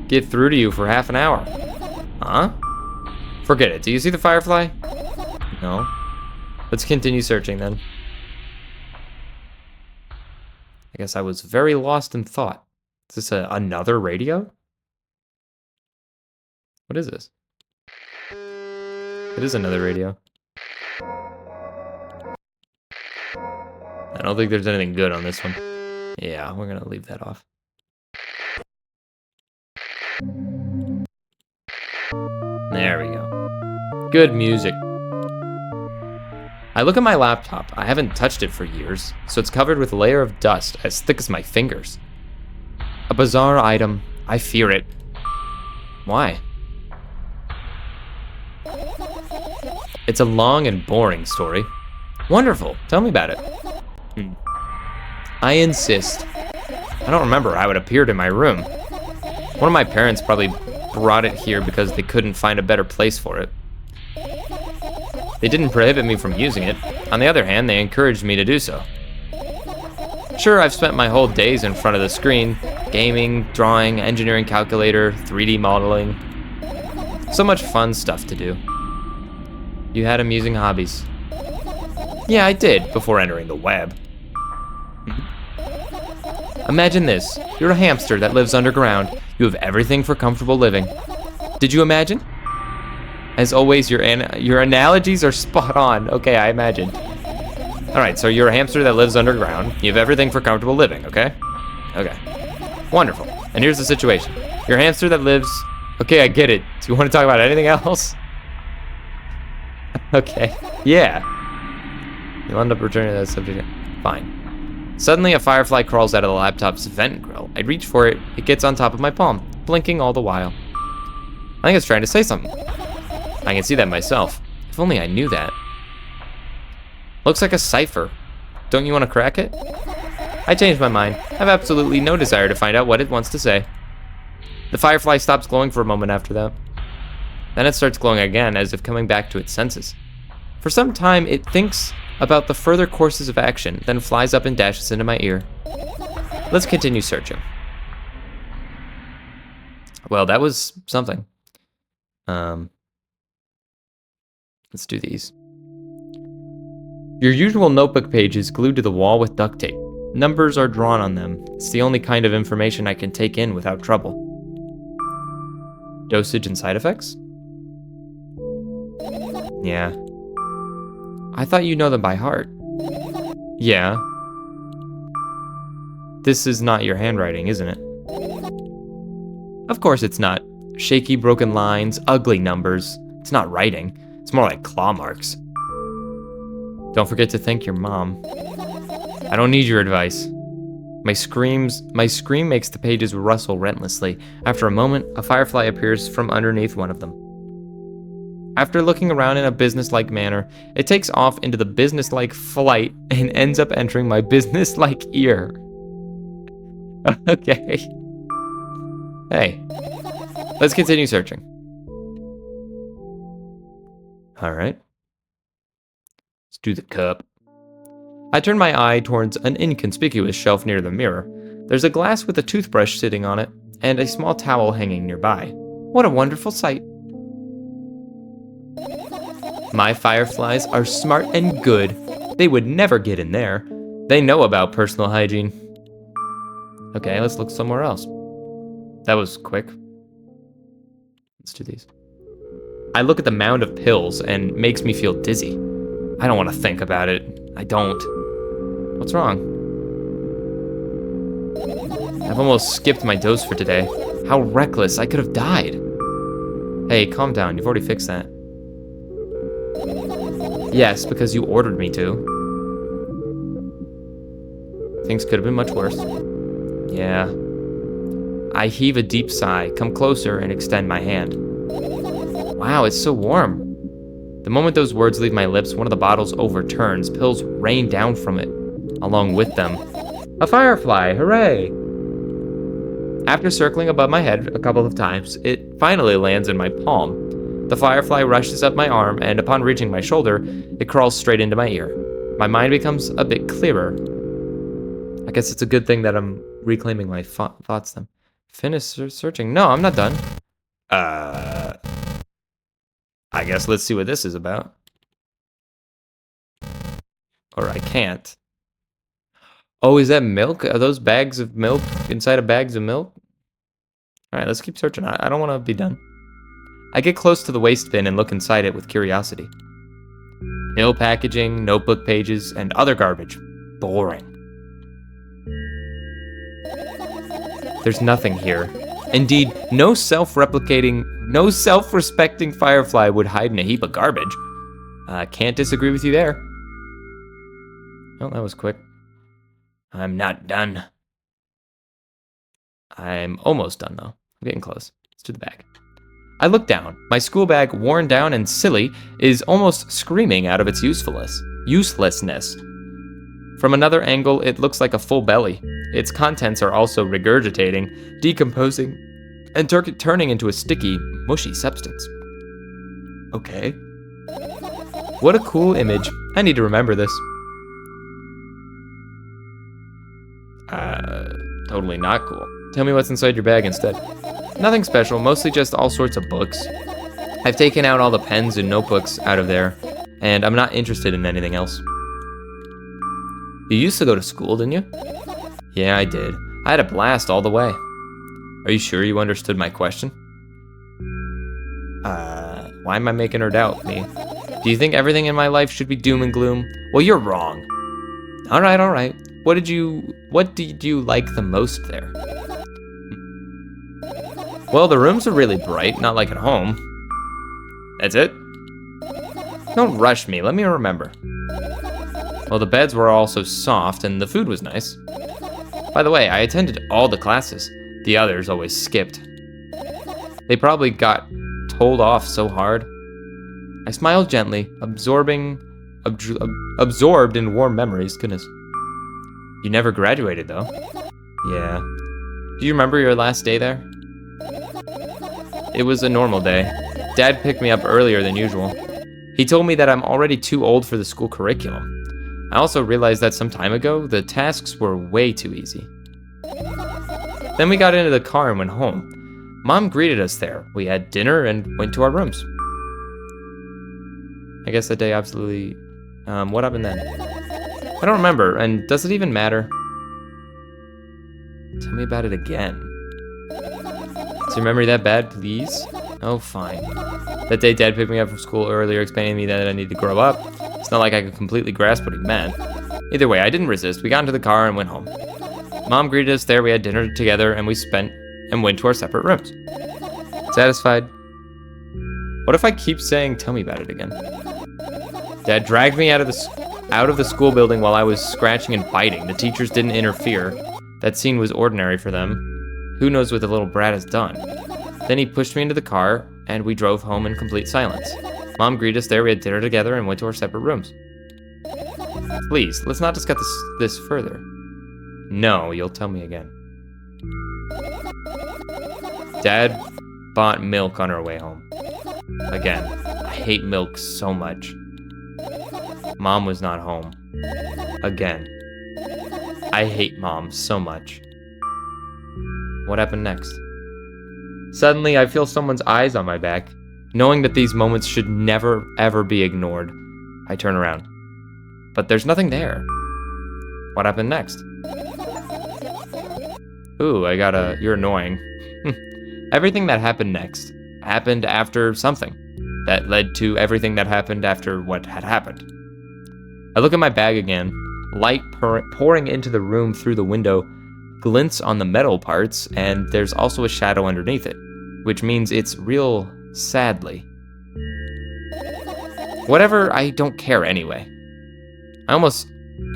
get through to you for half an hour. Huh? Forget it. Do you see the firefly? No. Let's continue searching then. I guess I was very lost in thought. Is this another radio? What is this? It is another radio. I don't think there's anything good on this one. Yeah, we're gonna leave that off. There we go. Good music. I look at my laptop. I haven't touched it for years, so it's covered with a layer of dust as thick as my fingers. A bizarre item. I fear it. Why? It's a long and boring story. Wonderful. Tell me about it. I insist. I don't remember how it appeared in my room. One of my parents probably brought it here because they couldn't find a better place for it. They didn't prohibit me from using it. On the other hand, they encouraged me to do so. Sure, I've spent my whole days in front of the screen, gaming, drawing, engineering calculator, 3D modeling. So much fun stuff to do. You had amusing hobbies. Yeah, I did, before entering the web. Imagine this. You're a hamster that lives underground. You have everything for comfortable living. Did you imagine? As always, your analogies are spot on. Okay, I imagined. Alright, so you're a hamster that lives underground. You have everything for comfortable living, okay? Okay. Wonderful. And here's the situation. You're a hamster that lives... Okay, I get it. Do you want to talk about anything else? Okay. Yeah. You'll end up returning to that subject. Fine. Suddenly, a firefly crawls out of the laptop's vent grill. I reach for it. It gets on top of my palm, blinking all the while. I think it's trying to say something. I can see that myself. If only I knew that. Looks like a cipher. Don't you want to crack it? I changed my mind. I have absolutely no desire to find out what it wants to say. The firefly stops glowing for a moment after that. Then it starts glowing again, as if coming back to its senses. For some time, it thinks about the further courses of action, then flies up and dashes into my ear. Let's continue searching. Well, that was something. Let's do these. Your usual notebook page is glued to the wall with duct tape. Numbers are drawn on them. It's the only kind of information I can take in without trouble. Dosage and side effects? Yeah. I thought you know them by heart. Yeah. This is not your handwriting, isn't it? Of course it's not. Shaky, broken lines, ugly numbers. It's not writing. It's more like claw marks. Don't forget to thank your mom. I don't need your advice. My scream makes the pages rustle relentlessly. After a moment, a firefly appears from underneath one of them. After looking around in a businesslike manner, it takes off into the businesslike flight and ends up entering my businesslike ear. Okay. Hey. Let's continue searching. Alright. Let's do the cup. I turn my eye towards an inconspicuous shelf near the mirror. There's a glass with a toothbrush sitting on it, and a small towel hanging nearby. What a wonderful sight. My fireflies are smart and good. They would never get in there. They know about personal hygiene. Okay, let's look somewhere else. That was quick. Let's do these. I look at the mound of pills and it makes me feel dizzy. I don't want to think about it. I don't. What's wrong? I've almost skipped my dose for today. How reckless. I could have died. Hey, calm down. You've already fixed that. Yes, because you ordered me to. Things could have been much worse. Yeah. I heave a deep sigh, come closer, and extend my hand. Wow, it's so warm. The moment those words leave my lips, one of the bottles overturns. Pills rain down from it, along with them. A firefly, hooray! After circling above my head a couple of times, it finally lands in my palm. The firefly rushes up my arm, and upon reaching my shoulder, it crawls straight into my ear. My mind becomes a bit clearer. I guess it's a good thing that I'm reclaiming my thoughts then. Finish searching. No, I'm not done. I guess let's see what this is about. Or I can't. Oh, is that milk? Are those bags of milk inside of bags of milk? Alright, let's keep searching. I don't want to be done. I get close to the waste bin and look inside it with curiosity. Pill packaging, notebook pages, and other garbage. Boring. There's nothing here. Indeed, no self-respecting firefly would hide in a heap of garbage. Can't disagree with you there. Oh, that was quick. I'm not done. I'm almost done, though. I'm getting close. Let's do the bag. I look down. My school bag, worn down and silly, is almost screaming out of its uselessness. From another angle, it looks like a full belly. Its contents are also regurgitating, decomposing, and turning into a sticky, mushy substance. Okay. What a cool image. I need to remember this. Totally not cool. Tell me what's inside your bag instead. Nothing special, mostly just all sorts of books. I've taken out all the pens and notebooks out of there, and I'm not interested in anything else. You used to go to school, didn't you? Yeah, I did. I had a blast all the way. Are you sure you understood my question? Why am I making her doubt me? Do you think everything in my life should be doom and gloom? Well, you're wrong. All right. What did you like the most there? Well, the rooms are really bright, not like at home. That's it? Don't rush me, let me remember. Well, the beds were also soft and the food was nice. By the way, I attended all the classes. The others always skipped. They probably got told off so hard. I smiled gently, absorbed in warm memories. Goodness. You never graduated, though. Yeah. Do you remember your last day there? It was a normal day. Dad picked me up earlier than usual. He told me that I'm already too old for the school curriculum. I also realized that some time ago, the tasks were way too easy. Then we got into the car and went home. Mom greeted us there. We had dinner and went to our rooms. I guess that day absolutely... what happened then? I don't remember, and does it even matter? Tell me about it again. Is your memory that bad, please? Oh, fine. That day Dad picked me up from school earlier, explaining to me that I need to grow up. It's not like I could completely grasp what he meant. Either way, I didn't resist. We got into the car and went home. Mom greeted us there, we had dinner together, and went to our separate rooms. Satisfied? What if I keep saying, tell me about it again? Dad dragged me out of the school building while I was scratching and biting. The teachers didn't interfere. That scene was ordinary for them. Who knows what the little brat has done? Then he pushed me into the car, and we drove home in complete silence. Mom greeted us there, we had dinner together, and went to our separate rooms. Please, let's not discuss this further. No, you'll tell me again. Dad bought milk on our way home. Again, I hate milk so much. Mom was not home. Again. I hate Mom so much. What happened next? Suddenly, I feel someone's eyes on my back. Knowing that these moments should never, ever be ignored, I turn around. But there's nothing there. What happened next? Ooh, you're annoying. Everything that happened next happened after something that led to everything that happened after what had happened. I look at my bag again. Light pouring into the room through the window glints on the metal parts, and there's also a shadow underneath it, which means it's real sadly. Whatever, I don't care anyway. I almost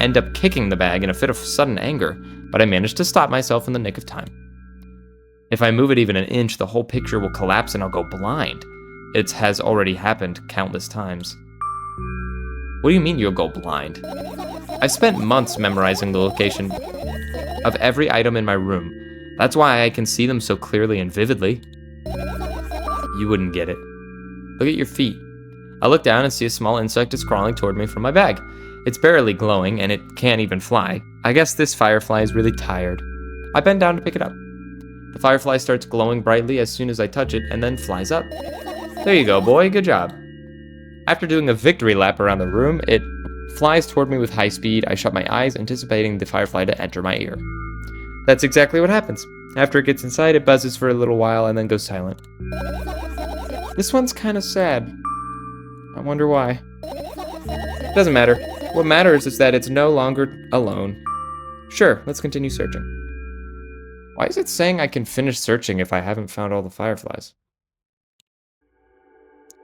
end up kicking the bag in a fit of sudden anger, but I manage to stop myself in the nick of time. If I move it even an inch, the whole picture will collapse and I'll go blind. It has already happened countless times. What do you mean you'll go blind? I've spent months memorizing the location of every item in my room. That's why I can see them so clearly and vividly. You wouldn't get it. Look at your feet. I look down and see a small insect is crawling toward me from my bag. It's barely glowing and it can't even fly. I guess this firefly is really tired. I bend down to pick it up. The firefly starts glowing brightly as soon as I touch it and then flies up. There you go, boy. Good job. After doing a victory lap around the room, it flies toward me with high speed. I shut my eyes, anticipating the firefly to enter my ear. That's exactly what happens. After it gets inside, it buzzes for a little while and then goes silent. This one's kind of sad. I wonder why. Doesn't matter. What matters is that it's no longer alone. Sure, let's continue searching. Why is it saying I can finish searching if I haven't found all the fireflies?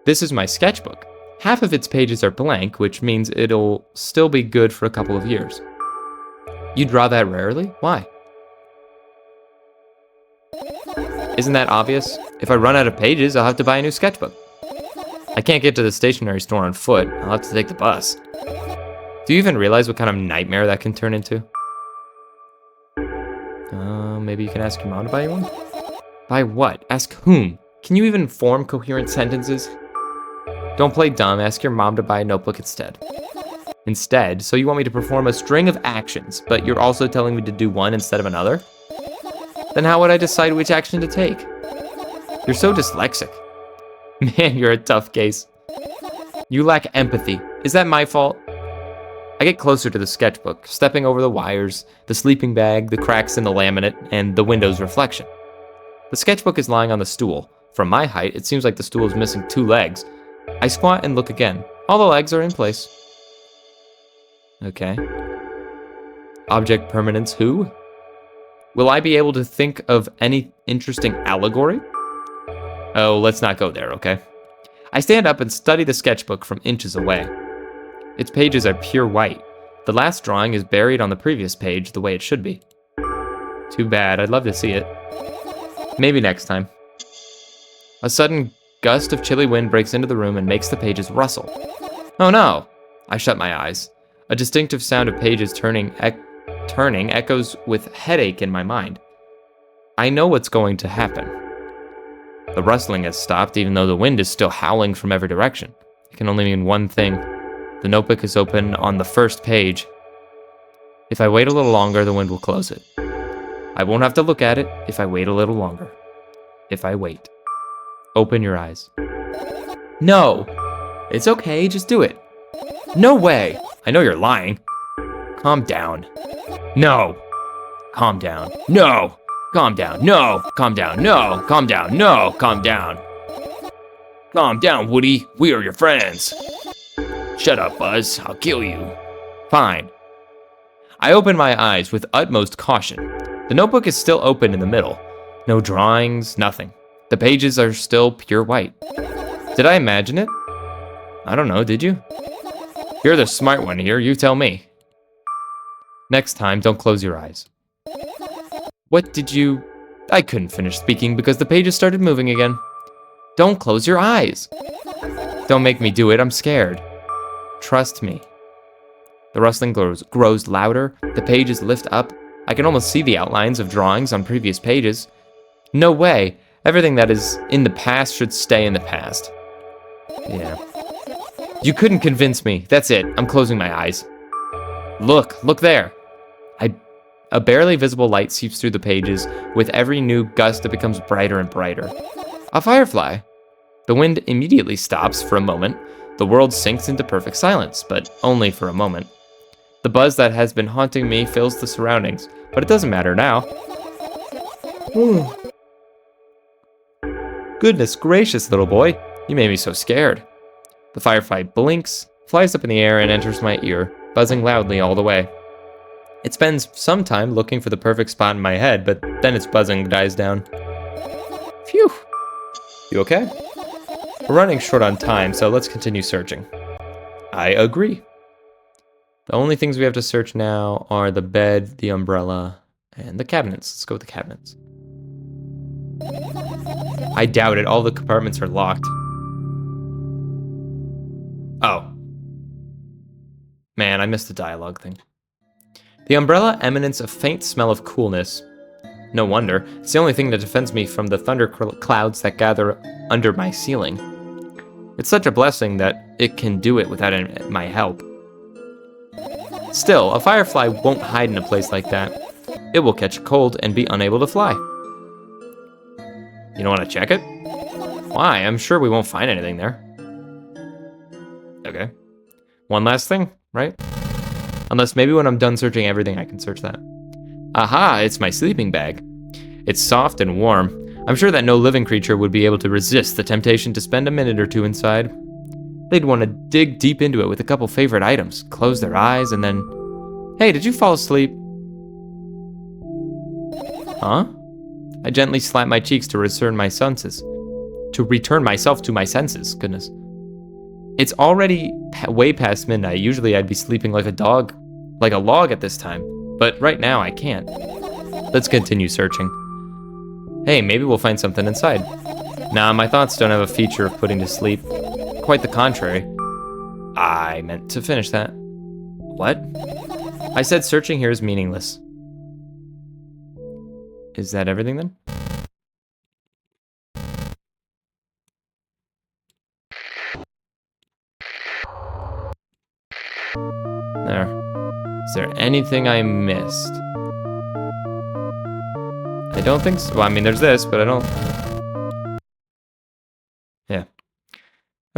This is my sketchbook. Half of its pages are blank, which means it'll still be good for a couple of years. You draw that rarely? Why? Isn't that obvious? If I run out of pages, I'll have to buy a new sketchbook. I can't get to the stationery store on foot. I'll have to take the bus. Do you even realize what kind of nightmare that can turn into? Maybe you can ask your mom to buy you one? Buy what? Ask whom? Can you even form coherent sentences? Don't play dumb. Ask your mom to buy a notebook instead. Instead, so you want me to perform a string of actions, but you're also telling me to do one instead of another? Then how would I decide which action to take? You're so dyslexic. Man, you're a tough case. You lack empathy. Is that my fault? I get closer to the sketchbook, stepping over the wires, the sleeping bag, the cracks in the laminate, and the window's reflection. The sketchbook is lying on the stool. From my height, it seems like the stool is missing 2 legs. I squat and look again. All the legs are in place. Okay. Object permanence who? Will I be able to think of any interesting allegory? Oh, let's not go there, okay? I stand up and study the sketchbook from inches away. Its pages are pure white. The last drawing is buried on the previous page the way it should be. Too bad, I'd love to see it. Maybe next time. A sudden gust of chilly wind breaks into the room and makes the pages rustle. Oh no! I shut my eyes. A distinctive sound of pages turning echoes with headache in my mind. I know what's going to happen. The rustling has stopped even though the wind is still howling from every direction. It can only mean one thing. The notebook is open on the first page. If I wait a little longer, the wind will close it. I won't have to look at it if I wait a little longer. If I wait. Open your eyes. No! It's okay, just do it. No way! I know you're lying. Calm down. No! Calm down. No! Calm down. No! Calm down. No! Calm down. No! Calm down. Calm down, Woody. We are your friends. Shut up, Buzz. I'll kill you. Fine. I open my eyes with utmost caution. The notebook is still open in the middle. No drawings, nothing. The pages are still pure white. Did I imagine it? I don't know, did you? You're the smart one here, you tell me. Next time, don't close your eyes. What did you... I couldn't finish speaking because the pages started moving again. Don't close your eyes. Don't make me do it, I'm scared. Trust me. The rustling grows louder, the pages lift up. I can almost see the outlines of drawings on previous pages. No way. Everything that is in the past should stay in the past. Yeah. You couldn't convince me. That's it. I'm closing my eyes. Look there. A barely visible light seeps through the pages. With every new gust, it becomes brighter and brighter. A firefly. The wind immediately stops for a moment. The world sinks into perfect silence, but only for a moment. The buzz that has been haunting me fills the surroundings, but it doesn't matter now. Goodness gracious, little boy. You made me so scared. The firefly blinks, flies up in the air, and enters my ear, buzzing loudly all the way. It spends some time looking for the perfect spot in my head, but then its buzzing dies down. Phew. You okay? We're running short on time, so let's continue searching. I agree. The only things we have to search now are the bed, the umbrella, and the cabinets. Let's go with the cabinets. I doubt it. All the compartments are locked. Oh. Man, I missed the dialogue thing. The umbrella emanates a faint smell of coolness. No wonder. It's the only thing that defends me from the thunder clouds that gather under my ceiling. It's such a blessing that it can do it without my help. Still, a firefly won't hide in a place like that. It will catch a cold and be unable to fly. You don't want to check it? Why? I'm sure we won't find anything there. Okay. One last thing, right? Unless maybe when I'm done searching everything, I can search that. Aha, it's my sleeping bag. It's soft and warm. I'm sure that no living creature would be able to resist the temptation to spend a minute or two inside. They'd want to dig deep into it with a couple favorite items, close their eyes, and then... Hey, did you fall asleep? Huh? I gently slapped my cheeks to return my senses. To return myself to my senses, goodness. It's already way past midnight. Usually I'd be sleeping like a log at this time. But right now I can't. Let's continue searching. Hey, maybe we'll find something inside. Nah, my thoughts don't have a feature of putting to sleep. Quite the contrary. I meant to finish that. What? I said searching here is meaningless. Is that everything then? There. Is there anything I missed? I don't think so. Well, I mean, there's this, but I don't... Yeah.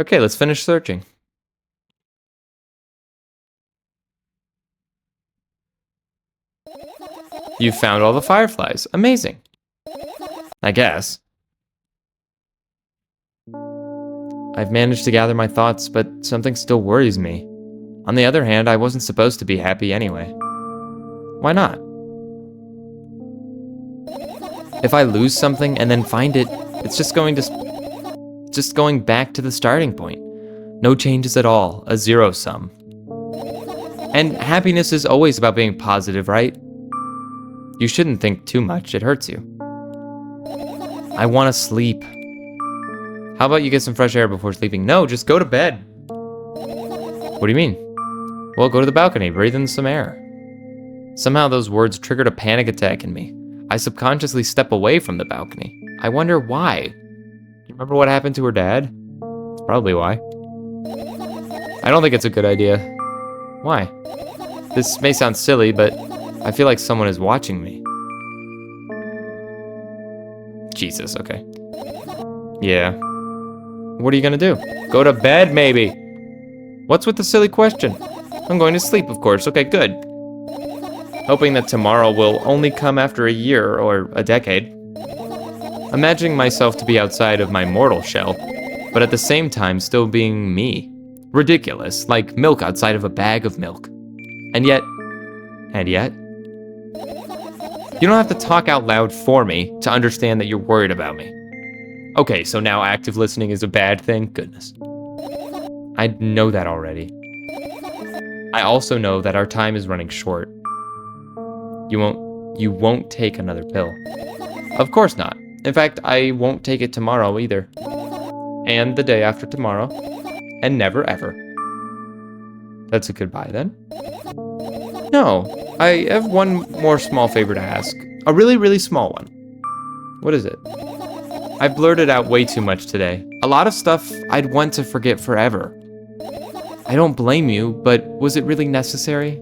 Okay, let's finish searching. You found all the fireflies. Amazing. I guess. I've managed to gather my thoughts, but something still worries me. On the other hand, I wasn't supposed to be happy anyway. Why not? If I lose something and then find it, it's just going back to the starting point. No changes at all, a zero sum. And happiness is always about being positive, right? You shouldn't think too much, it hurts you. I want to sleep. How about you get some fresh air before sleeping? No, just go to bed. What do you mean? Well, go to the balcony, breathe in some air. Somehow those words triggered a panic attack in me. I subconsciously step away from the balcony. I wonder why. You remember what happened to her dad? That's probably why. I don't think it's a good idea. Why? This may sound silly, but I feel like someone is watching me. Jesus, okay. Yeah. What are you gonna do? Go to bed, maybe. What's with the silly question? I'm going to sleep, of course. Okay, good. Hoping that tomorrow will only come after a year or a decade. Imagining myself to be outside of my mortal shell, but at the same time still being me. Ridiculous, like milk outside of a bag of milk. And yet... You don't have to talk out loud for me to understand that you're worried about me. Okay, so now active listening is a bad thing? Goodness. I know that already. I also know that our time is running short. You won't take another pill. Of course not. In fact, I won't take it tomorrow either. And the day after tomorrow. And never ever. That's a goodbye then? No, I have one more small favor to ask. A really, really small one. What is it? I've blurted out way too much today. A lot of stuff I'd want to forget forever. I don't blame you, but was it really necessary?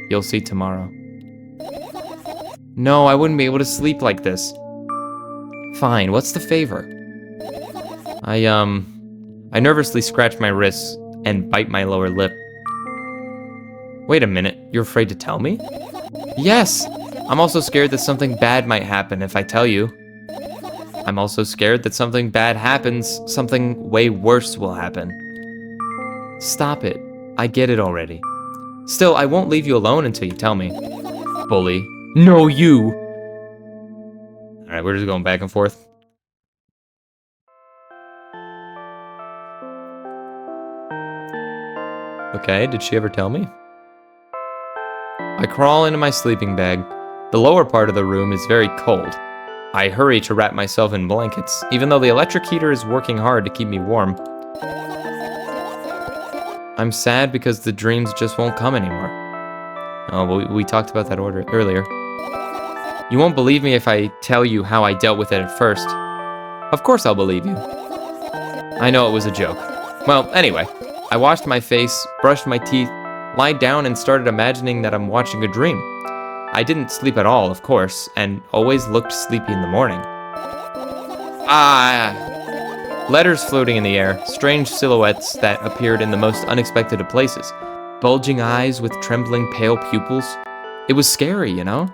You'll see tomorrow. No, I wouldn't be able to sleep like this. Fine, what's the favor? I nervously scratch my wrists and bite my lower lip. Wait a minute, you're afraid to tell me? Yes! I'm also scared that something bad might happen if I tell you. I'm also scared that something bad happens, something way worse will happen. Stop it. I get it already. Still, I won't leave you alone until you tell me. Bully. No, you! Alright, we're just going back and forth. Okay, did she ever tell me? I crawl into my sleeping bag. The lower part of the room is very cold. I hurry to wrap myself in blankets, even though the electric heater is working hard to keep me warm. I'm sad because the dreams just won't come anymore. Oh, we talked about that earlier. You won't believe me if I tell you how I dealt with it at first. Of course I'll believe you. I know it was a joke. Well, anyway, I washed my face, brushed my teeth, lied down and started imagining that I'm watching a dream. I didn't sleep at all, of course, and always looked sleepy in the morning. Letters floating in the air, strange silhouettes that appeared in the most unexpected of places. Bulging eyes with trembling pale pupils. It was scary, you know?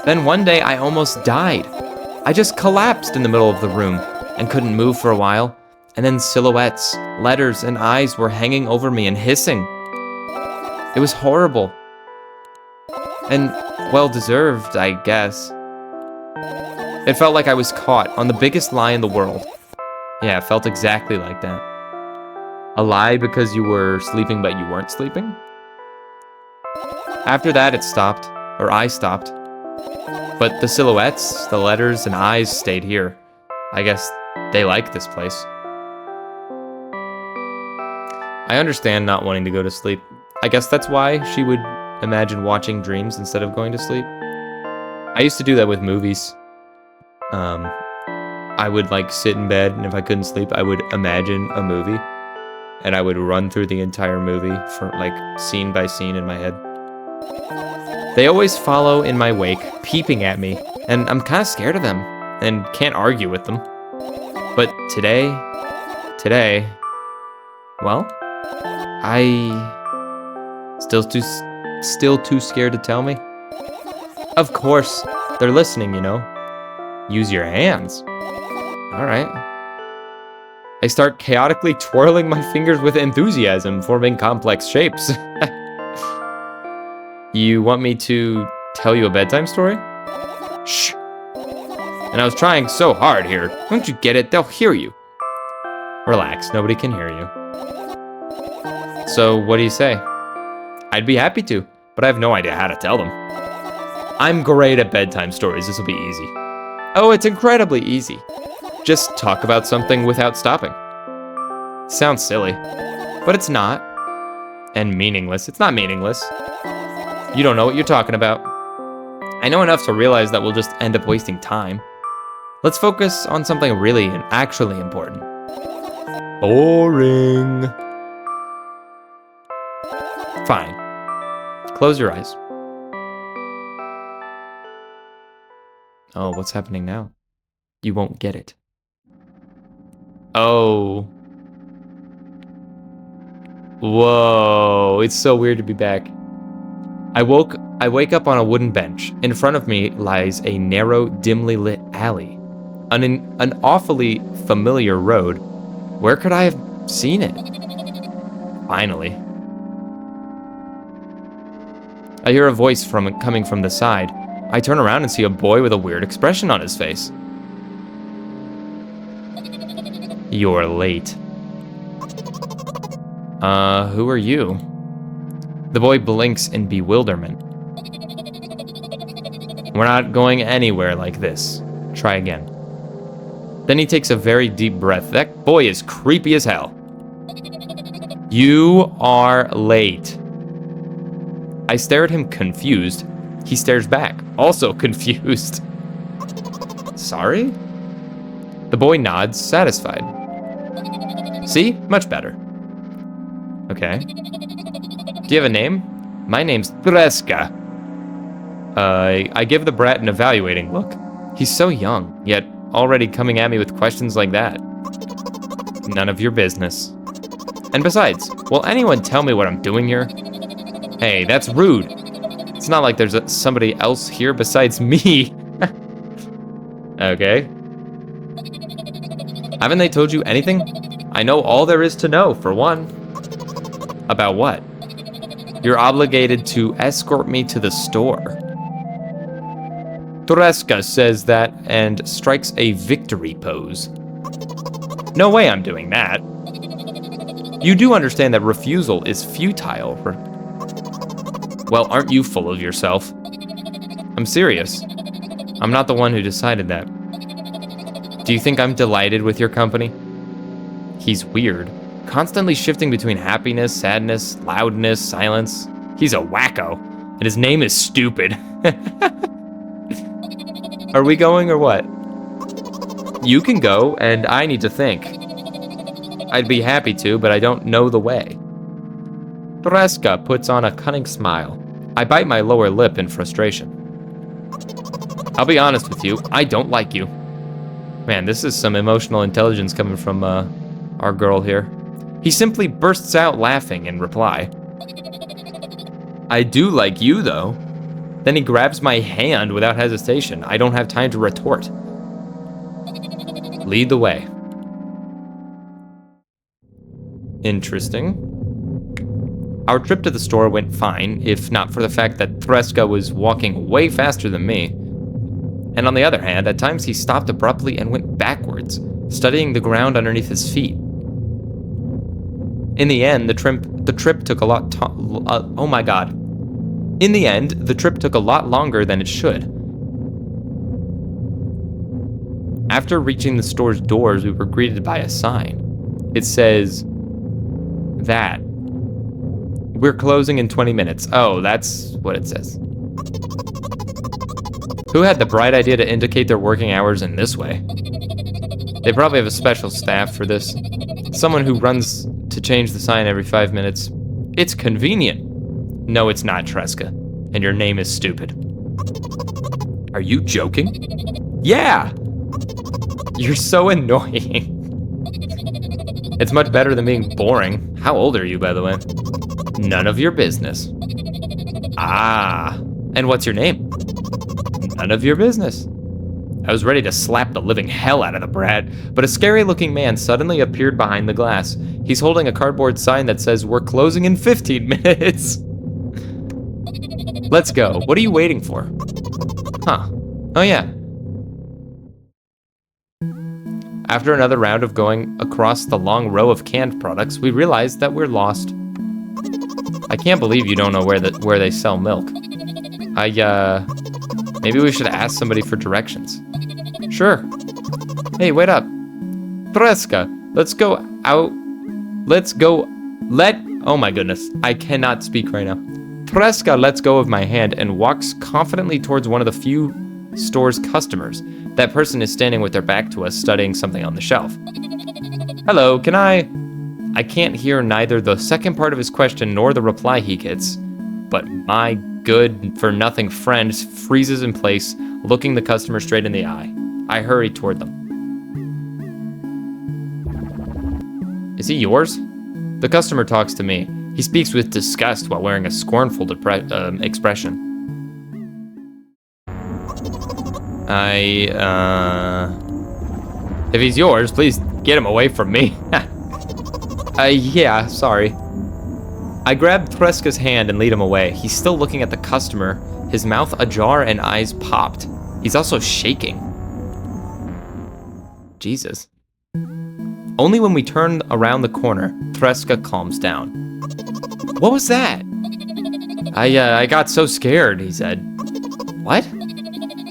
Then one day I almost died. I just collapsed in the middle of the room and couldn't move for a while. And then silhouettes, letters, and eyes were hanging over me and hissing. It was horrible. And well-deserved, I guess. It felt like I was caught on the biggest lie in the world. Yeah, it felt exactly like that. A lie because you were sleeping but you weren't sleeping? After that, it stopped. Or I stopped. But the silhouettes, the letters, and eyes stayed here. I guess they like this place. I understand not wanting to go to sleep. I guess that's why she would imagine watching dreams instead of going to sleep. I used to do that with movies. I would like sit in bed, and if I couldn't sleep, I would imagine a movie. And I would run through the entire movie for like scene by scene in my head. They always follow in my wake, peeping at me, and I'm kind of scared of them and can't argue with them. But today, well, I still too scared to tell me. Of course, they're listening, you know. Use your hands. All right. I start chaotically twirling my fingers with enthusiasm, forming complex shapes. You want me to tell you a bedtime story? Shh. And I was trying so hard here. Don't you get it? They'll hear you. Relax, nobody can hear you. So, what do you say? I'd be happy to, but I have no idea how to tell them. I'm great at bedtime stories, this will be easy. Oh, it's incredibly easy. Just talk about something without stopping. Sounds silly, but it's not. And meaningless. It's not meaningless. You don't know what you're talking about. I know enough to realize that we'll just end up wasting time. Let's focus on something really and actually important. Boring. Fine. Close your eyes. Oh, what's happening now? You won't get it. Oh. Whoa, it's so weird to be back. I wake up on a wooden bench. In front of me lies a narrow, dimly lit alley. An awfully familiar road. Where could I have seen it? Finally. I hear a voice coming from the side. I turn around and see a boy with a weird expression on his face. You're late. Who are you? The boy blinks in bewilderment. We're not going anywhere like this. Try again. Then he takes a very deep breath. That boy is creepy as hell. You are late. I stare at him confused. He stares back, also confused. Sorry? The boy nods, satisfied. See? Much better. Okay. Do you have a name? My name's Treska. I give the brat an evaluating look. He's so young, yet already coming at me with questions like that. None of your business. And besides, will anyone tell me what I'm doing here? Hey, that's rude. It's not like there's somebody else here besides me. Okay. Haven't they told you anything? I know all there is to know, for one. About what? You're obligated to escort me to the store. Treska says that and strikes a victory pose. No way I'm doing that. You do understand that refusal is futile. Well, aren't you full of yourself? I'm serious. I'm not the one who decided that. Do you think I'm delighted with your company? He's weird, constantly shifting between happiness, sadness, loudness, silence. He's a wacko, and his name is Stupid. Are we going or what? You can go, and I need to think. I'd be happy to, but I don't know the way. Tresca puts on a cunning smile. I bite my lower lip in frustration. I'll be honest with you, I don't like you. Man, this is some emotional intelligence coming from our girl here. He simply bursts out laughing in reply. I do like you, though. Then he grabs my hand without hesitation. I don't have time to retort. Lead the way. Interesting. Our trip to the store went fine, if not for the fact that Tresca was walking way faster than me. And on the other hand, at times he stopped abruptly and went backwards, studying the ground underneath his feet. In the end, the trip took a lot oh my god. In the end, the trip took a lot longer than it should. After reaching the store's doors, we were greeted by a sign. It says that we're closing in 20 minutes. Oh, that's what it says. Who had the bright idea to indicate their working hours in this way? They probably have a special staff for this. Someone who runs to change the sign every 5 minutes. It's convenient. No, it's not, Tresca. And your name is Stupid. Are you joking? Yeah! You're so annoying. It's much better than being boring. How old are you, by the way? None of your business. Ah. And what's your name? None of your business. I was ready to slap the living hell out of the brat, but a scary-looking man suddenly appeared behind the glass. He's holding a cardboard sign that says, we're closing in 15 minutes. Let's go. What are you waiting for? Huh. Oh, yeah. After another round of going across the long row of canned products, we realized that we're lost. I can't believe you don't know where they sell milk. Maybe we should ask somebody for directions. Sure. Hey, wait up. Tresca, let's go out. Oh my goodness. I cannot speak right now. Tresca lets go of my hand and walks confidently towards one of the few store's customers. That person is standing with their back to us, studying something on the shelf. Hello, can I can't hear neither the second part of his question nor the reply he gets, but my good-for-nothing friend freezes in place, looking the customer straight in the eye. I hurry toward them. Is he yours? The customer talks to me. He speaks with disgust while wearing a scornful expression. If he's yours, please get him away from me. Yeah, sorry. I grab Tresca's hand and lead him away. He's still looking at the customer, his mouth ajar and eyes popped. He's also shaking. Jesus. Only when we turn around the corner, Tresca calms down. What was that? I got so scared, he said. What?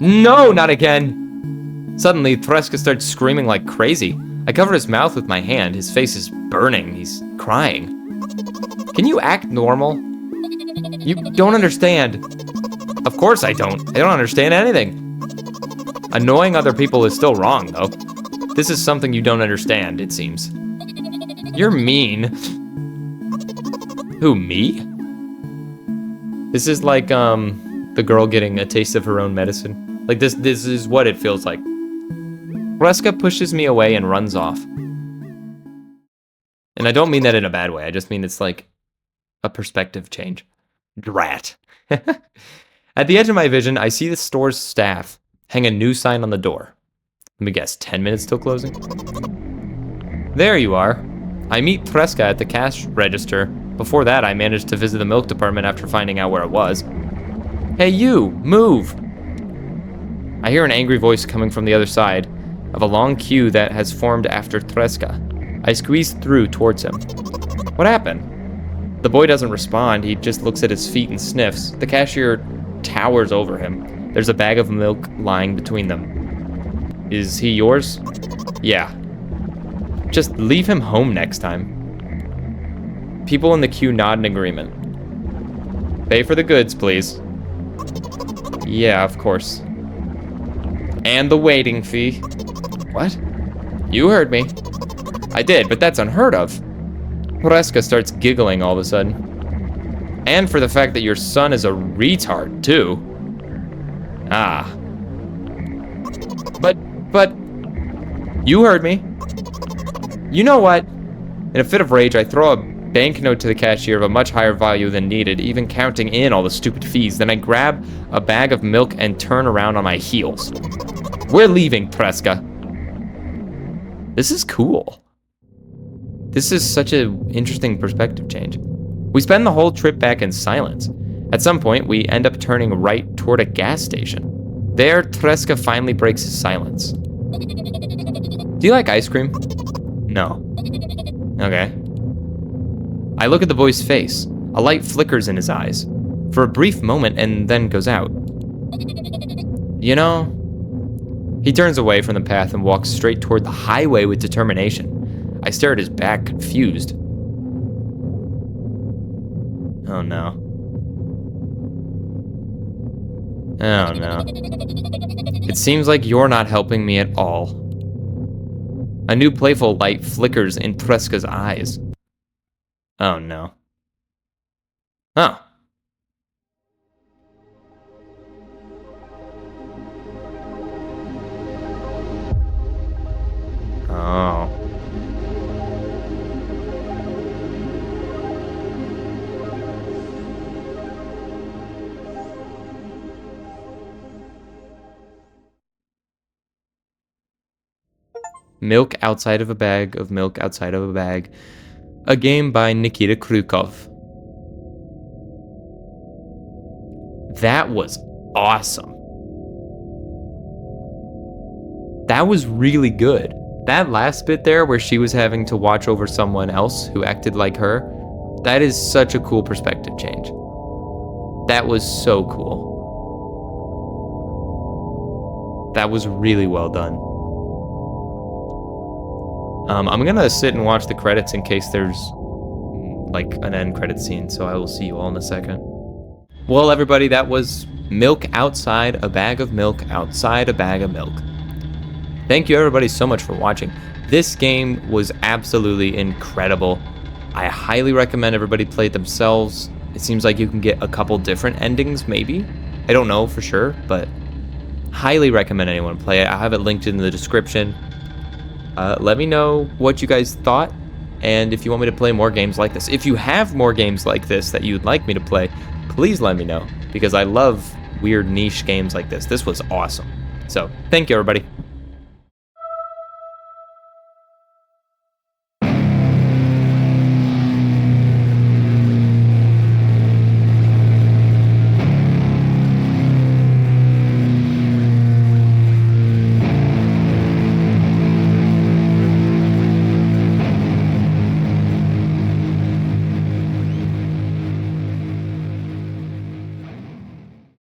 No, not again. Suddenly, Tresca starts screaming like crazy. I cover his mouth with my hand. His face is burning. He's crying. Can you act normal? You don't understand. Of course I don't. I don't understand anything. Annoying other people is still wrong, though. This is something you don't understand, it seems. You're mean. Who, me? This is like, the girl getting a taste of her own medicine. Like, this is what it feels like. Tresca pushes me away and runs off. And I don't mean that in a bad way. I just mean it's like a perspective change. Drat. At the edge of my vision, I see the store's staff hang a new sign on the door. Let me guess, 10 minutes till closing? There you are. I meet Tresca at the cash register. Before that, I managed to visit the milk department after finding out where it was. Hey you, move! I hear an angry voice coming from the other side of a long queue that has formed after Tresca. I squeeze through towards him. What happened? The boy doesn't respond. He just looks at his feet and sniffs. The cashier towers over him. There's a bag of milk lying between them. Is he yours? Yeah. Just leave him home next time. People in the queue nod in agreement. Pay for the goods, please. Yeah, of course. And the waiting fee. What? You heard me. I did, but that's unheard of. Preska starts giggling all of a sudden. And for the fact that your son is a retard, too. Ah. But... You heard me. You know what? In a fit of rage, I throw a banknote to the cashier of a much higher value than needed, even counting in all the stupid fees. Then I grab a bag of milk and turn around on my heels. We're leaving, Preska. This is cool. This is such an interesting perspective change. We spend the whole trip back in silence. At some point, we end up turning right toward a gas station. There, Preska finally breaks his silence. Do you like ice cream? No. Okay. I look at the boy's face. A light flickers in his eyes. For a brief moment and then goes out. You know... He turns away from the path and walks straight toward the highway with determination. I stare at his back, confused. Oh no. Oh no. It seems like you're not helping me at all. A new playful light flickers in Preska's eyes. Oh no. Oh. Oh. Milk outside of a bag of milk outside of a bag. A game by Nikita Krukov. That was awesome. That was really good. That last bit there where she was having to watch over someone else who acted like her, that is such a cool perspective change. That was so cool. That was really well done. I'm gonna sit and watch the credits in case there's like an end credit scene, so I will see you all in a second. Well, everybody, that was Milk Outside a Bag of Milk Outside a Bag of Milk. Thank you everybody so much for watching. This game was absolutely incredible. I highly recommend everybody play it themselves. It seems like you can get a couple different endings, maybe. I don't know for sure, but highly recommend anyone play it. I'll have it linked in the description. Let me know what you guys thought, and if you want me to play more games like this. If you have more games like this that you'd like me to play, please let me know, because I love weird niche games like this. This was awesome. So, thank you everybody.